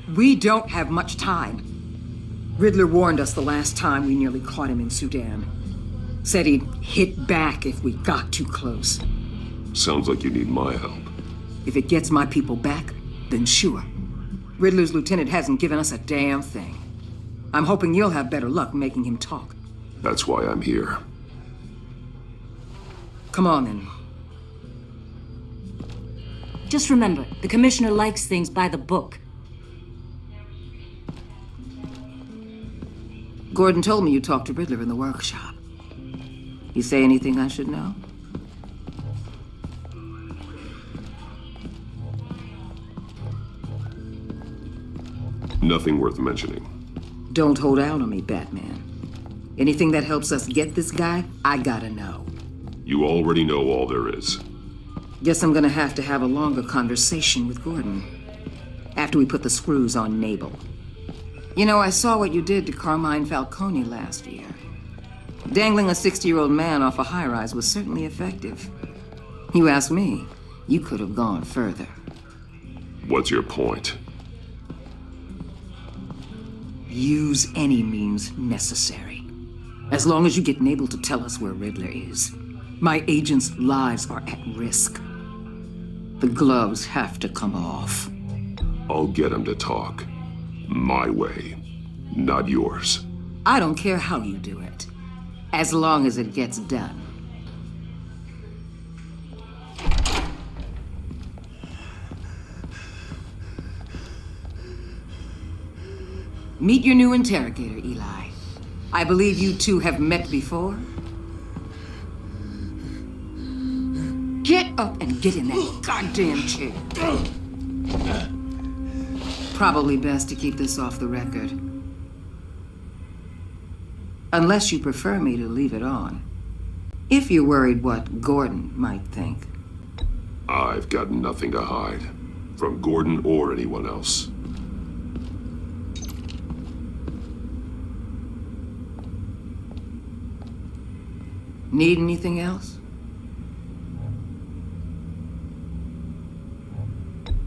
We don't have much time. Riddler warned us the last time we nearly caught him in Sudan. Said he'd hit back if we got too close. Sounds like you need my help. If it gets my people back, then sure. Riddler's lieutenant hasn't given us a damn thing. I'm hoping you'll have better luck making him talk. That's why I'm here. Come on, then. Just remember, the commissioner likes things by the book. Gordon told me you talked to Riddler in the workshop. You say anything I should know? Nothing worth mentioning. Don't hold out on me, Batman. Anything that helps us get this guy, I gotta know. You already know all there is. Guess I'm gonna have to have a longer conversation with Gordon. After we put the screws on Nabel. You know, I saw what you did to Carmine Falcone last year. Dangling a 60-year-old man off a high-rise was certainly effective. You ask me, you could have gone further. What's your point? Use any means necessary. As long as you get Nabel to tell us where Riddler is. My agents' lives are at risk. The gloves have to come off. I'll get him to talk. My way, not yours. I don't care how you do it, as long as it gets done. Meet your new interrogator, Eli. I believe you two have met before. Get up and get in that goddamn chair. Probably best to keep this off the record. Unless you prefer me to leave it on. If you're worried what Gordon might think. I've got nothing to hide. From Gordon or anyone else. Need anything else?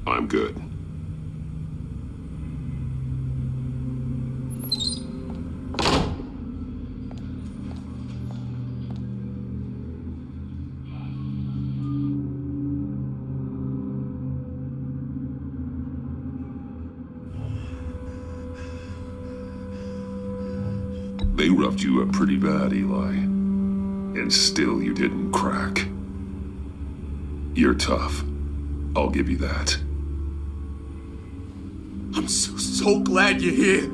I'm good. They roughed you up pretty bad, Eli. And still you didn't crack. You're tough. I'll give you that. I'm so glad you're here.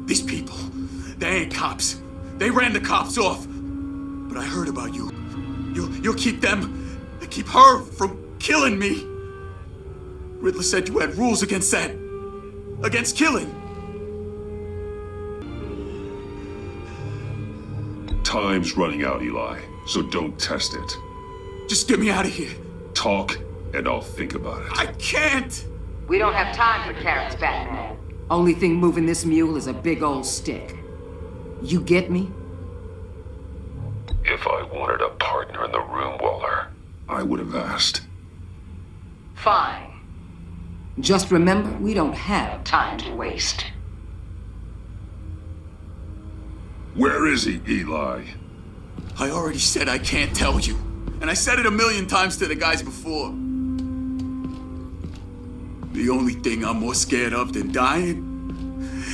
These people, they ain't cops. They ran the cops off. But I heard about you. You'll keep them, keep her from killing me. Riddler said you had rules against that. Against killing. Time's running out, Eli, so don't test it. Just get me out of here. Talk, and I'll think about it. I can't! We don't have time for carrots, Batman. Only thing moving this mule is a big old stick. You get me? If I wanted a partner in the room, Waller, I would have asked. Fine. Just remember, we don't have time to waste. Where is he, Eli? I already said I can't tell you. And I said it 1,000,000 times to the guys before. The only thing I'm more scared of than dying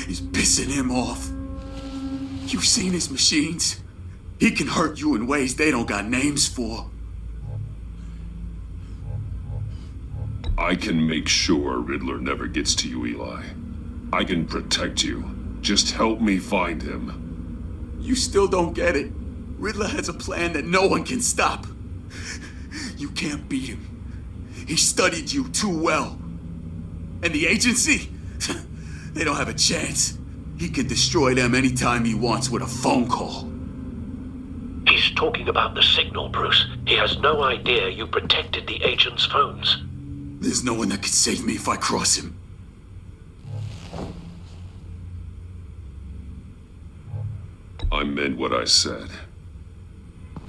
is pissing him off. You've seen his machines. He can hurt you in ways they don't got names for. I can make sure Riddler never gets to you, Eli. I can protect you. Just help me find him. You still don't get it. Riddler has a plan that no one can stop. You can't beat him. He studied you too well. And the agency? They don't have a chance. He can destroy them anytime he wants with a phone call. He's talking about the signal, Bruce. He has no idea you protected the agent's phones. There's no one that can save me if I cross him. I meant what I said.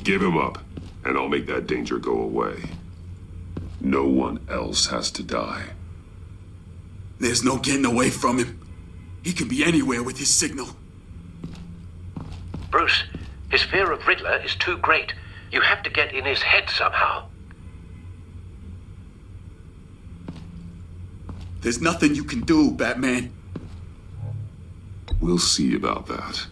Give him up, and I'll make that danger go away. No one else has to die. There's no getting away from him. He can be anywhere with his signal. Bruce, his fear of Riddler is too great. You have to get in his head somehow. There's nothing you can do, Batman. We'll see about that.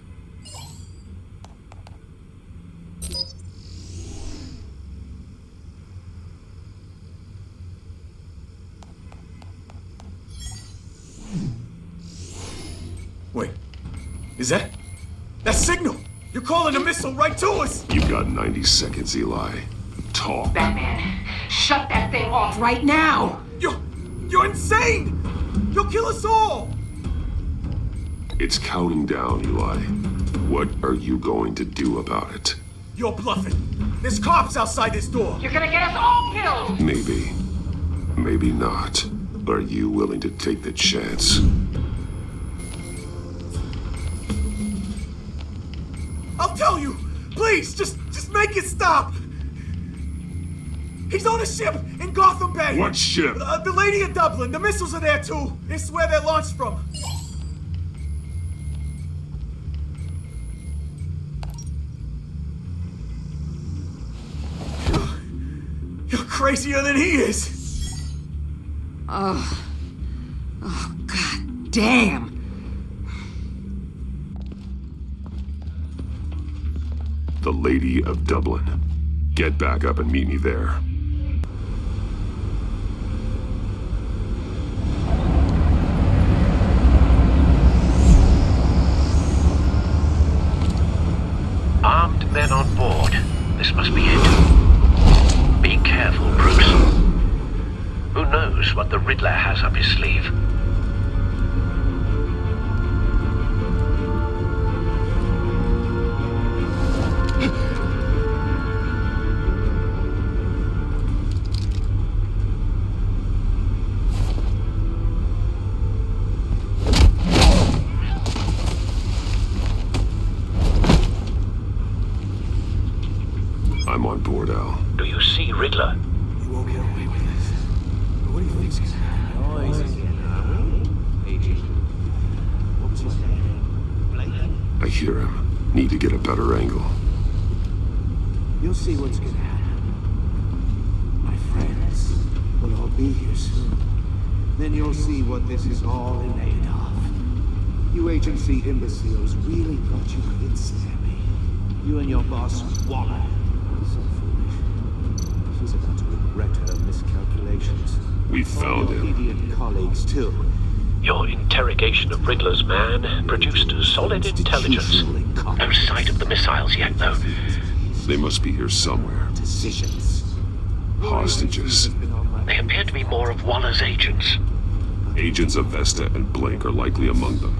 Wait, is that signal? You're calling a missile right to us! You've got 90 seconds, Eli. Talk. Batman, shut that thing off right now! You're insane! You'll kill us all! It's counting down, Eli. What are you going to do about it? You're bluffing. There's cops outside this door. You're gonna get us all killed! Maybe. Maybe not. Are you willing to take the chance? I'll tell you! Please, just make it stop! He's on a ship in Gotham Bay! What ship? The Lady of Dublin. The missiles are there, too. It's where they're launched from. You're crazier than he is! Oh, God damn! The Lady of Dublin. Get back up and meet me there. Armed men on board. This must be it. Be careful, Bruce. Who knows what the Riddler has up his sleeve? I'm on board, Al. Do you see Riddler? He won't get away with this. What do you think's gonna happen? I hear him. Need to get a better angle. You'll see what's gonna happen. My friends will all be here soon. Then you'll see what this is all in aid of. You agency imbeciles really thought you could ensnare me. You and your boss, Waller. So foolish. She's about to regret her miscalculations. We found your him. idiot colleagues, too. Your interrogation of Riddler's man produced solid intelligence. No sight of the missiles yet, though. They must be here somewhere. Decisions. Hostages. They appear to be more of Waller's agents. Agents of Vesta and Blake are likely among them,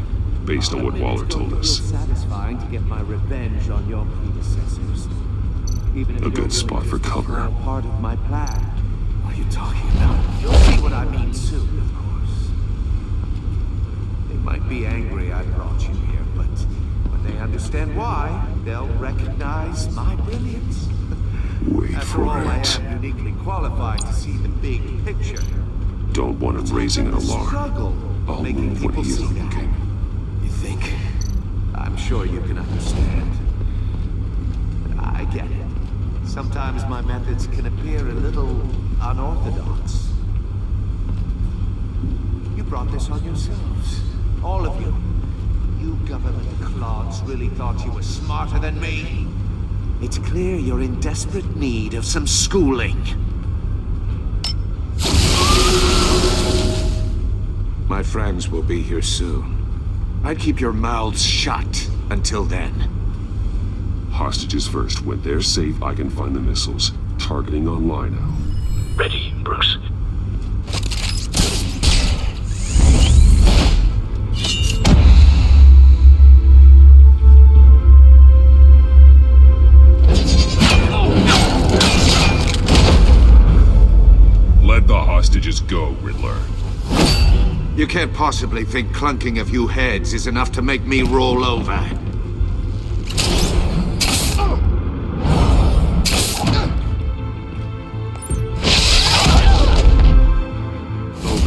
based on what Waller told us. Satisfying to get my revenge on your predecessors. Even if A good spot for cover. Part of my plan. What are you talking about? You'll see what I mean soon, of course. They might be angry I brought you here, but when they understand why, they'll recognize my brilliance. Wait After for all, I it. am uniquely qualified to see the big picture. Don't want him raising an alarm. Struggle I'll making move when people he is see that. looking. You think? I'm sure you can understand. I get it. Sometimes my methods can appear a little unorthodox. You brought this on yourselves. All of you. You government clods really thought you were smarter than me. It's clear you're in desperate need of some schooling. My friends will be here soon. I'd keep your mouths shut until then. Hostages first. When they're safe, I can find the missiles. Targeting online now. Ready, Bruce. Let the hostages go, Riddler. You can't possibly think clunking a few heads is enough to make me roll over.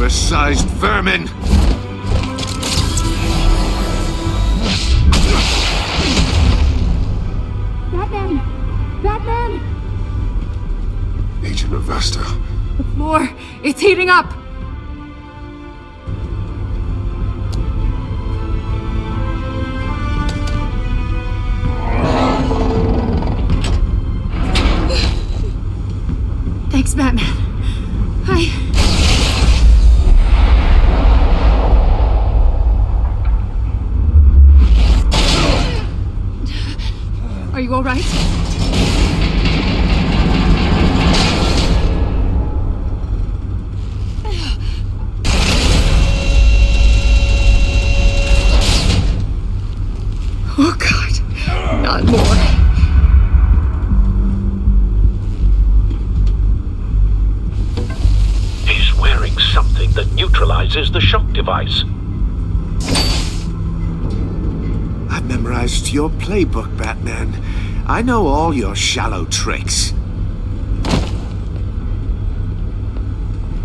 Oversized vermin! Batman! Batman! Agent Avesta. The floor, it's heating up! Thanks, Batman. Are you all right? Oh, God. Not more. He's wearing something that neutralizes the shock device. I've memorized your playbook, Batman. I know all your shallow tricks.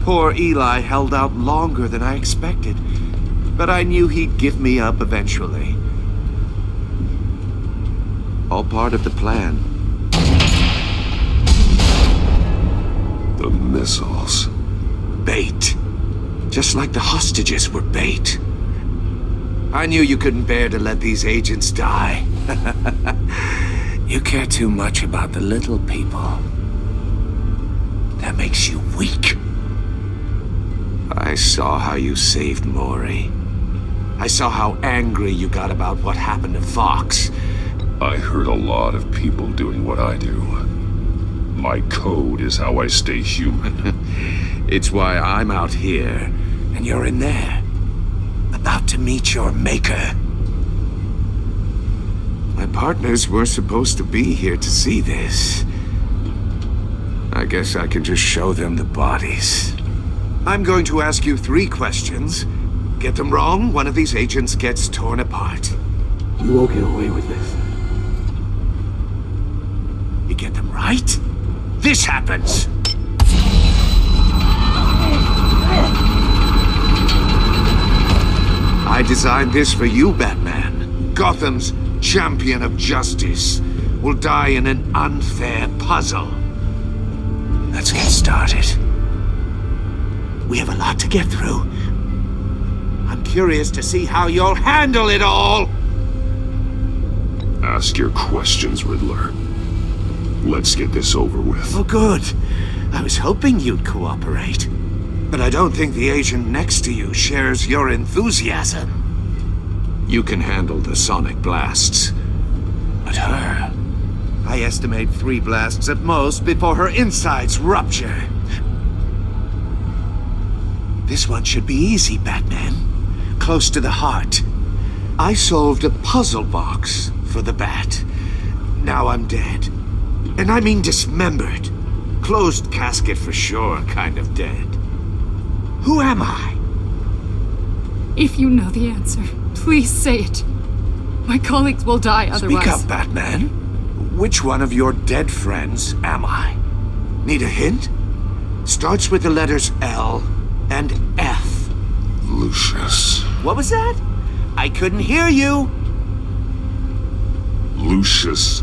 Poor Eli held out longer than I expected, but I knew he'd give me up eventually. All part of the plan. The missiles. Bait. Just like the hostages were bait. I knew you couldn't bear to let these agents die. You care too much about the little people. That makes you weak. I saw how you saved Maury. I saw how angry you got about what happened to Fox. I heard a lot of people doing what I do. My code is how I stay human. It's why I'm out here, and you're in there. About to meet your maker. My partners were supposed to be here to see this. I guess I can just show them the bodies. I'm going to ask you 3 questions. Get them wrong, one of these agents gets torn apart. You won't get away with this. You get them right, this happens! I designed this for you, Batman. Gotham's champion of justice will die in an unfair puzzle. Let's get started. We have a lot to get through. I'm curious to see how you'll handle it all! Ask your questions, Riddler. Let's get this over with. Oh, good. I was hoping you'd cooperate. But I don't think the agent next to you shares your enthusiasm. You can handle the sonic blasts. But her... I estimate 3 blasts at most before her insides rupture. This one should be easy, Batman. Close to the heart. I solved a puzzle box for the Bat. Now I'm dead. And I mean dismembered. Closed casket for sure, kind of dead. Who am I? If you know the answer, please say it. My colleagues will die otherwise. Speak up, Batman. Which one of your dead friends am I? Need a hint? Starts with the letters L and F. Lucius. What was that? I couldn't hear you. Lucius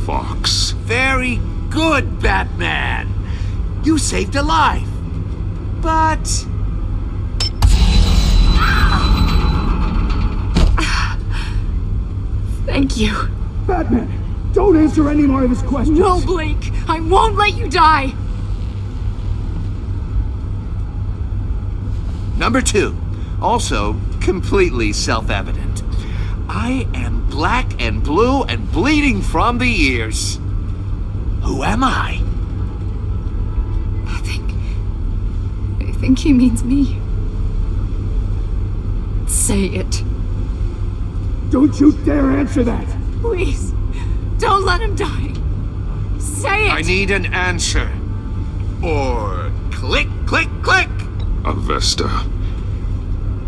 Fox. Very good, Batman. You saved a life. But... Thank you. Batman, don't answer any more of his questions. No, Blake. I won't let you die. Number 2. Also completely self-evident. I am black and blue and bleeding from the ears. Who am I? I think he means me. Say it. Don't you dare answer that! Please, don't let him die. Say it! I need an answer. Or click, click, click! Avesta.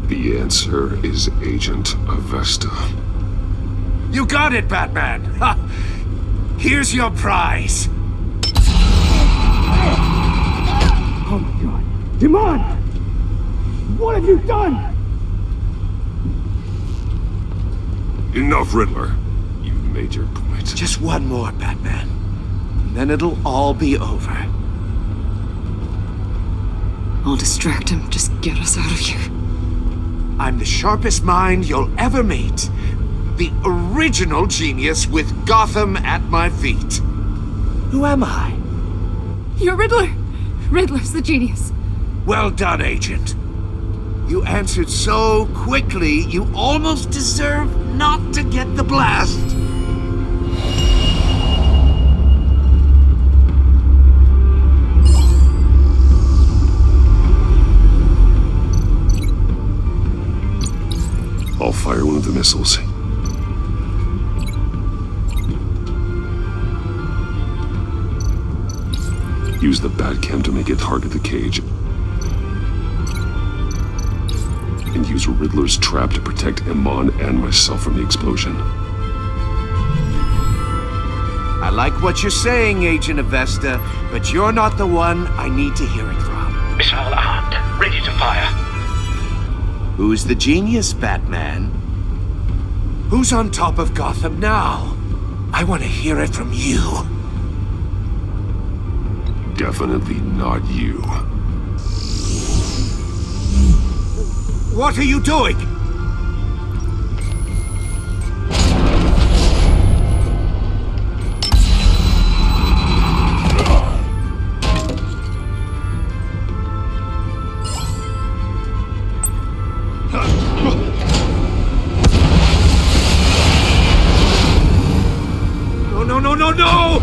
The answer is Agent Avesta. You got it, Batman! Ha. Here's your prize. Oh my god. Come on! What have you done? Enough, Riddler. You've made your point. Just one more, Batman. And then it'll all be over. I'll distract him. Just get us out of here. I'm the sharpest mind you'll ever meet. The original genius with Gotham at my feet. Who am I? You're Riddler. Riddler's the genius. Well done, Agent. You answered so quickly, you almost deserve not to get the blast. I'll fire one of the missiles. Use the Batcam to make it target the cage. And use Riddler's trap to protect Iman and myself from the explosion. I like what you're saying, Agent Avesta, but you're not the one I need to hear it from. Missile armed, ready to fire. Who's the genius, Batman? Who's on top of Gotham now? I want to hear it from you. Definitely not you. What are you doing? No!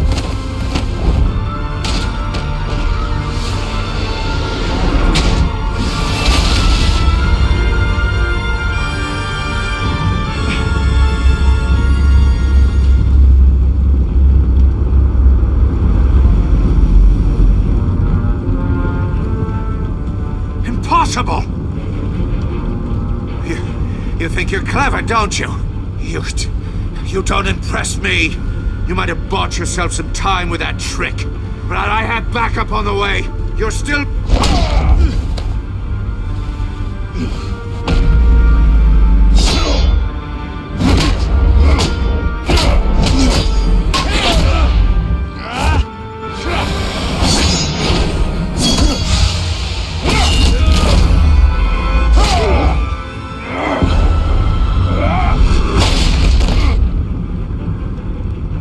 Impossible! You think you're clever, don't you? You don't impress me. You might have bought yourself some time with that trick, but I had backup on the way. You're still...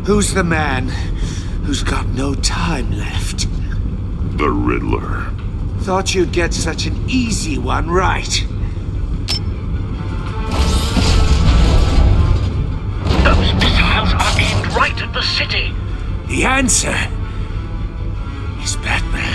Who's the man who's got no time left? The Riddler. Thought you'd get such an easy one right. Those missiles are aimed right at the city. The answer is Batman.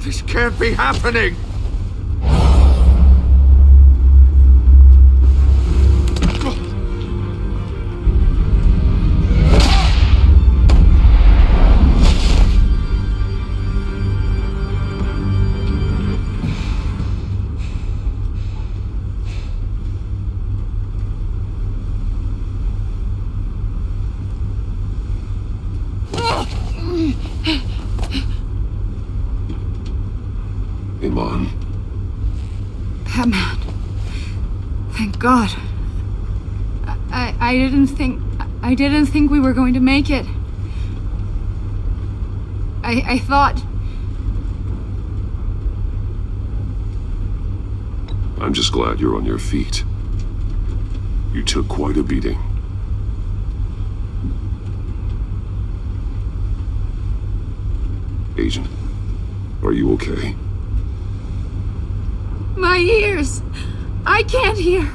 This can't be happening! Iman. Batman. Thank God. I didn't think we were going to make it. I thought... I'm just glad you're on your feet. You took quite a beating. Agent, are you okay? My ears! I can't hear!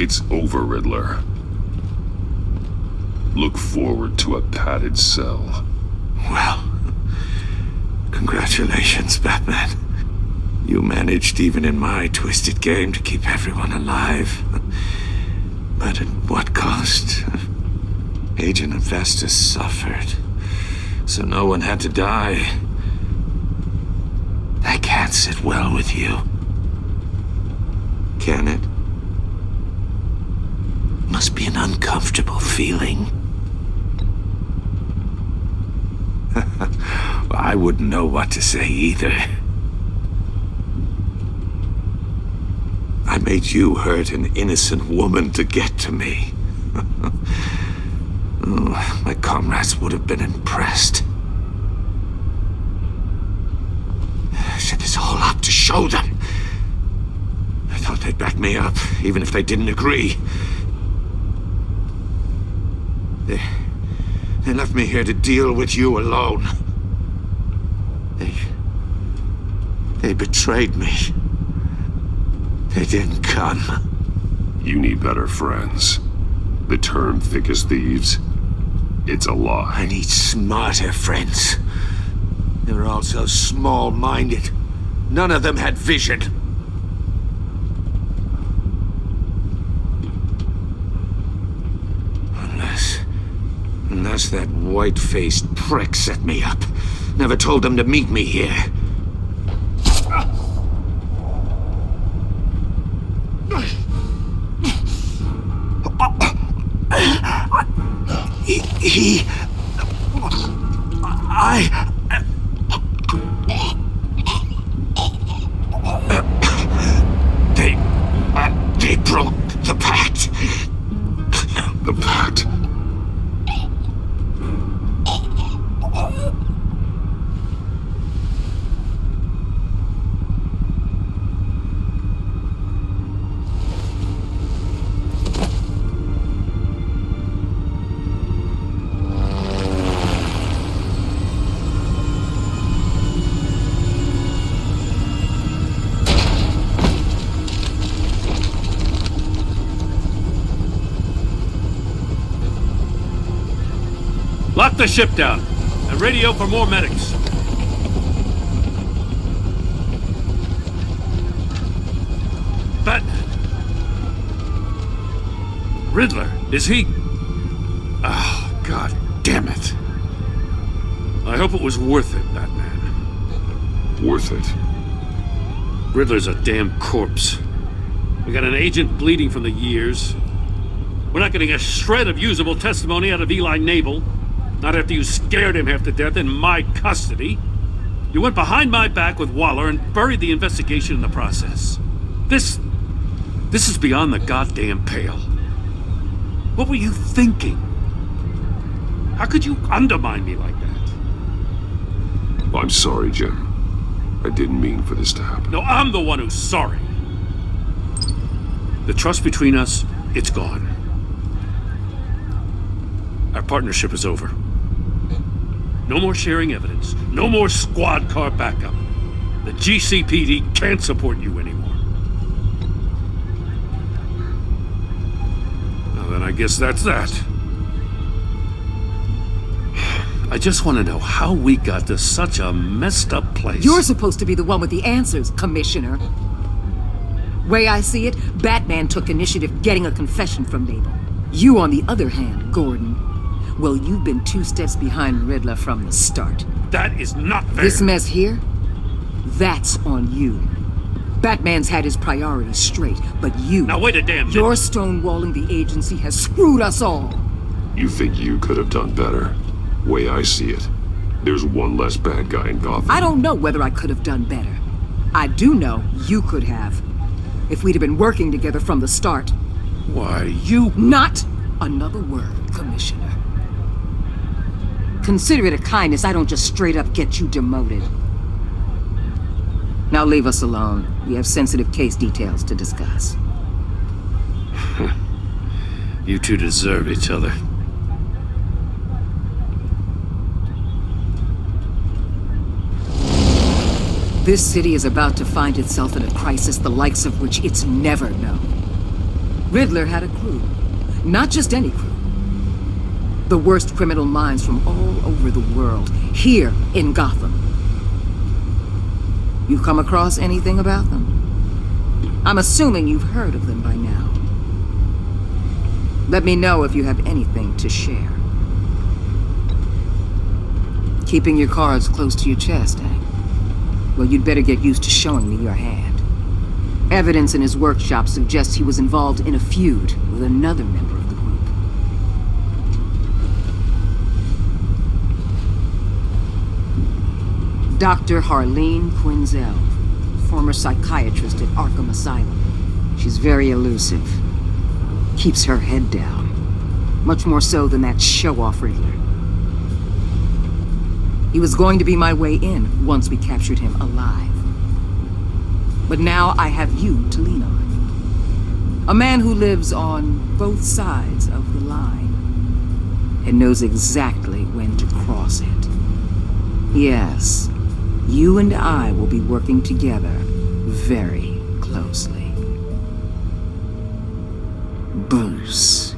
It's over, Riddler. Look forward to a padded cell. Well, congratulations, Batman. You managed, even in my twisted game, to keep everyone alive. But at what cost? Agent Investus suffered, so no one had to die. That can't sit well with you. Can it? Must be an uncomfortable feeling. Well, I wouldn't know what to say either. I made you hurt an innocent woman to get to me. Oh, my comrades would have been impressed. I set this all up to show them. I thought they'd back me up, even if they didn't agree. They left me here to deal with you alone. They betrayed me. They didn't come. You need better friends. The term thick as thieves, it's a lie. I need smarter friends. They were all so small-minded. None of them had vision. Unless that white-faced prick set me up. Never told them to meet me here. They broke the pact. The pact? Lock the ship down and radio for more medics. Batman. Riddler, is he? Oh, God damn it. I hope it was worth it, Batman. Worth it? Riddler's a damn corpse. We got an agent bleeding from the years. We're not getting a shred of usable testimony out of Eli Nabel. Not after you scared him half to death in my custody. You went behind my back with Waller and buried the investigation in the process. This is beyond the goddamn pale. What were you thinking? How could you undermine me like that? I'm sorry, Jim. I didn't mean for this to happen. No, I'm the one who's sorry. The trust between us, it's gone. Our partnership is over. No more sharing evidence. No more squad car backup. The GCPD can't support you anymore. Well, then I guess that's that. I just want to know how we got to such a messed up place. You're supposed to be the one with the answers, Commissioner. Way I see it, Batman took initiative getting a confession from Nabel. You, on the other hand, Gordon, well, you've been 2 steps behind Riddler from the start. That is not fair. This mess here, that's on you. Batman's had his priorities straight, but you... Now wait a damn minute. Your stonewalling the agency has screwed us all. You think you could have done better? Way I see it, there's one less bad guy in Gotham. I don't know whether I could have done better. I do know you could have. If we'd have been working together from the start. Why, you... Not another word, Commissioner. Consider it a kindness I don't just straight up get you demoted. Now leave us alone. We have sensitive case details to discuss. You two deserve each other. This city is about to find itself in a crisis the likes of which it's never known. Riddler had a crew. Not just any crew. The worst criminal minds from all over the world, here in Gotham. You come across anything about them? I'm assuming you've heard of them by now. Let me know if you have anything to share. Keeping your cards close to your chest, eh? Well, you'd better get used to showing me your hand. Evidence in his workshop suggests he was involved in a feud with another member of the group. Dr. Harleen Quinzel, former psychiatrist at Arkham Asylum. She's very elusive. Keeps her head down. Much more so than that show-off Riddler. He was going to be my way in once we captured him alive. But now I have you to lean on. A man who lives on both sides of the line and knows exactly when to cross it. Yes, you and I will be working together very closely. Bruce.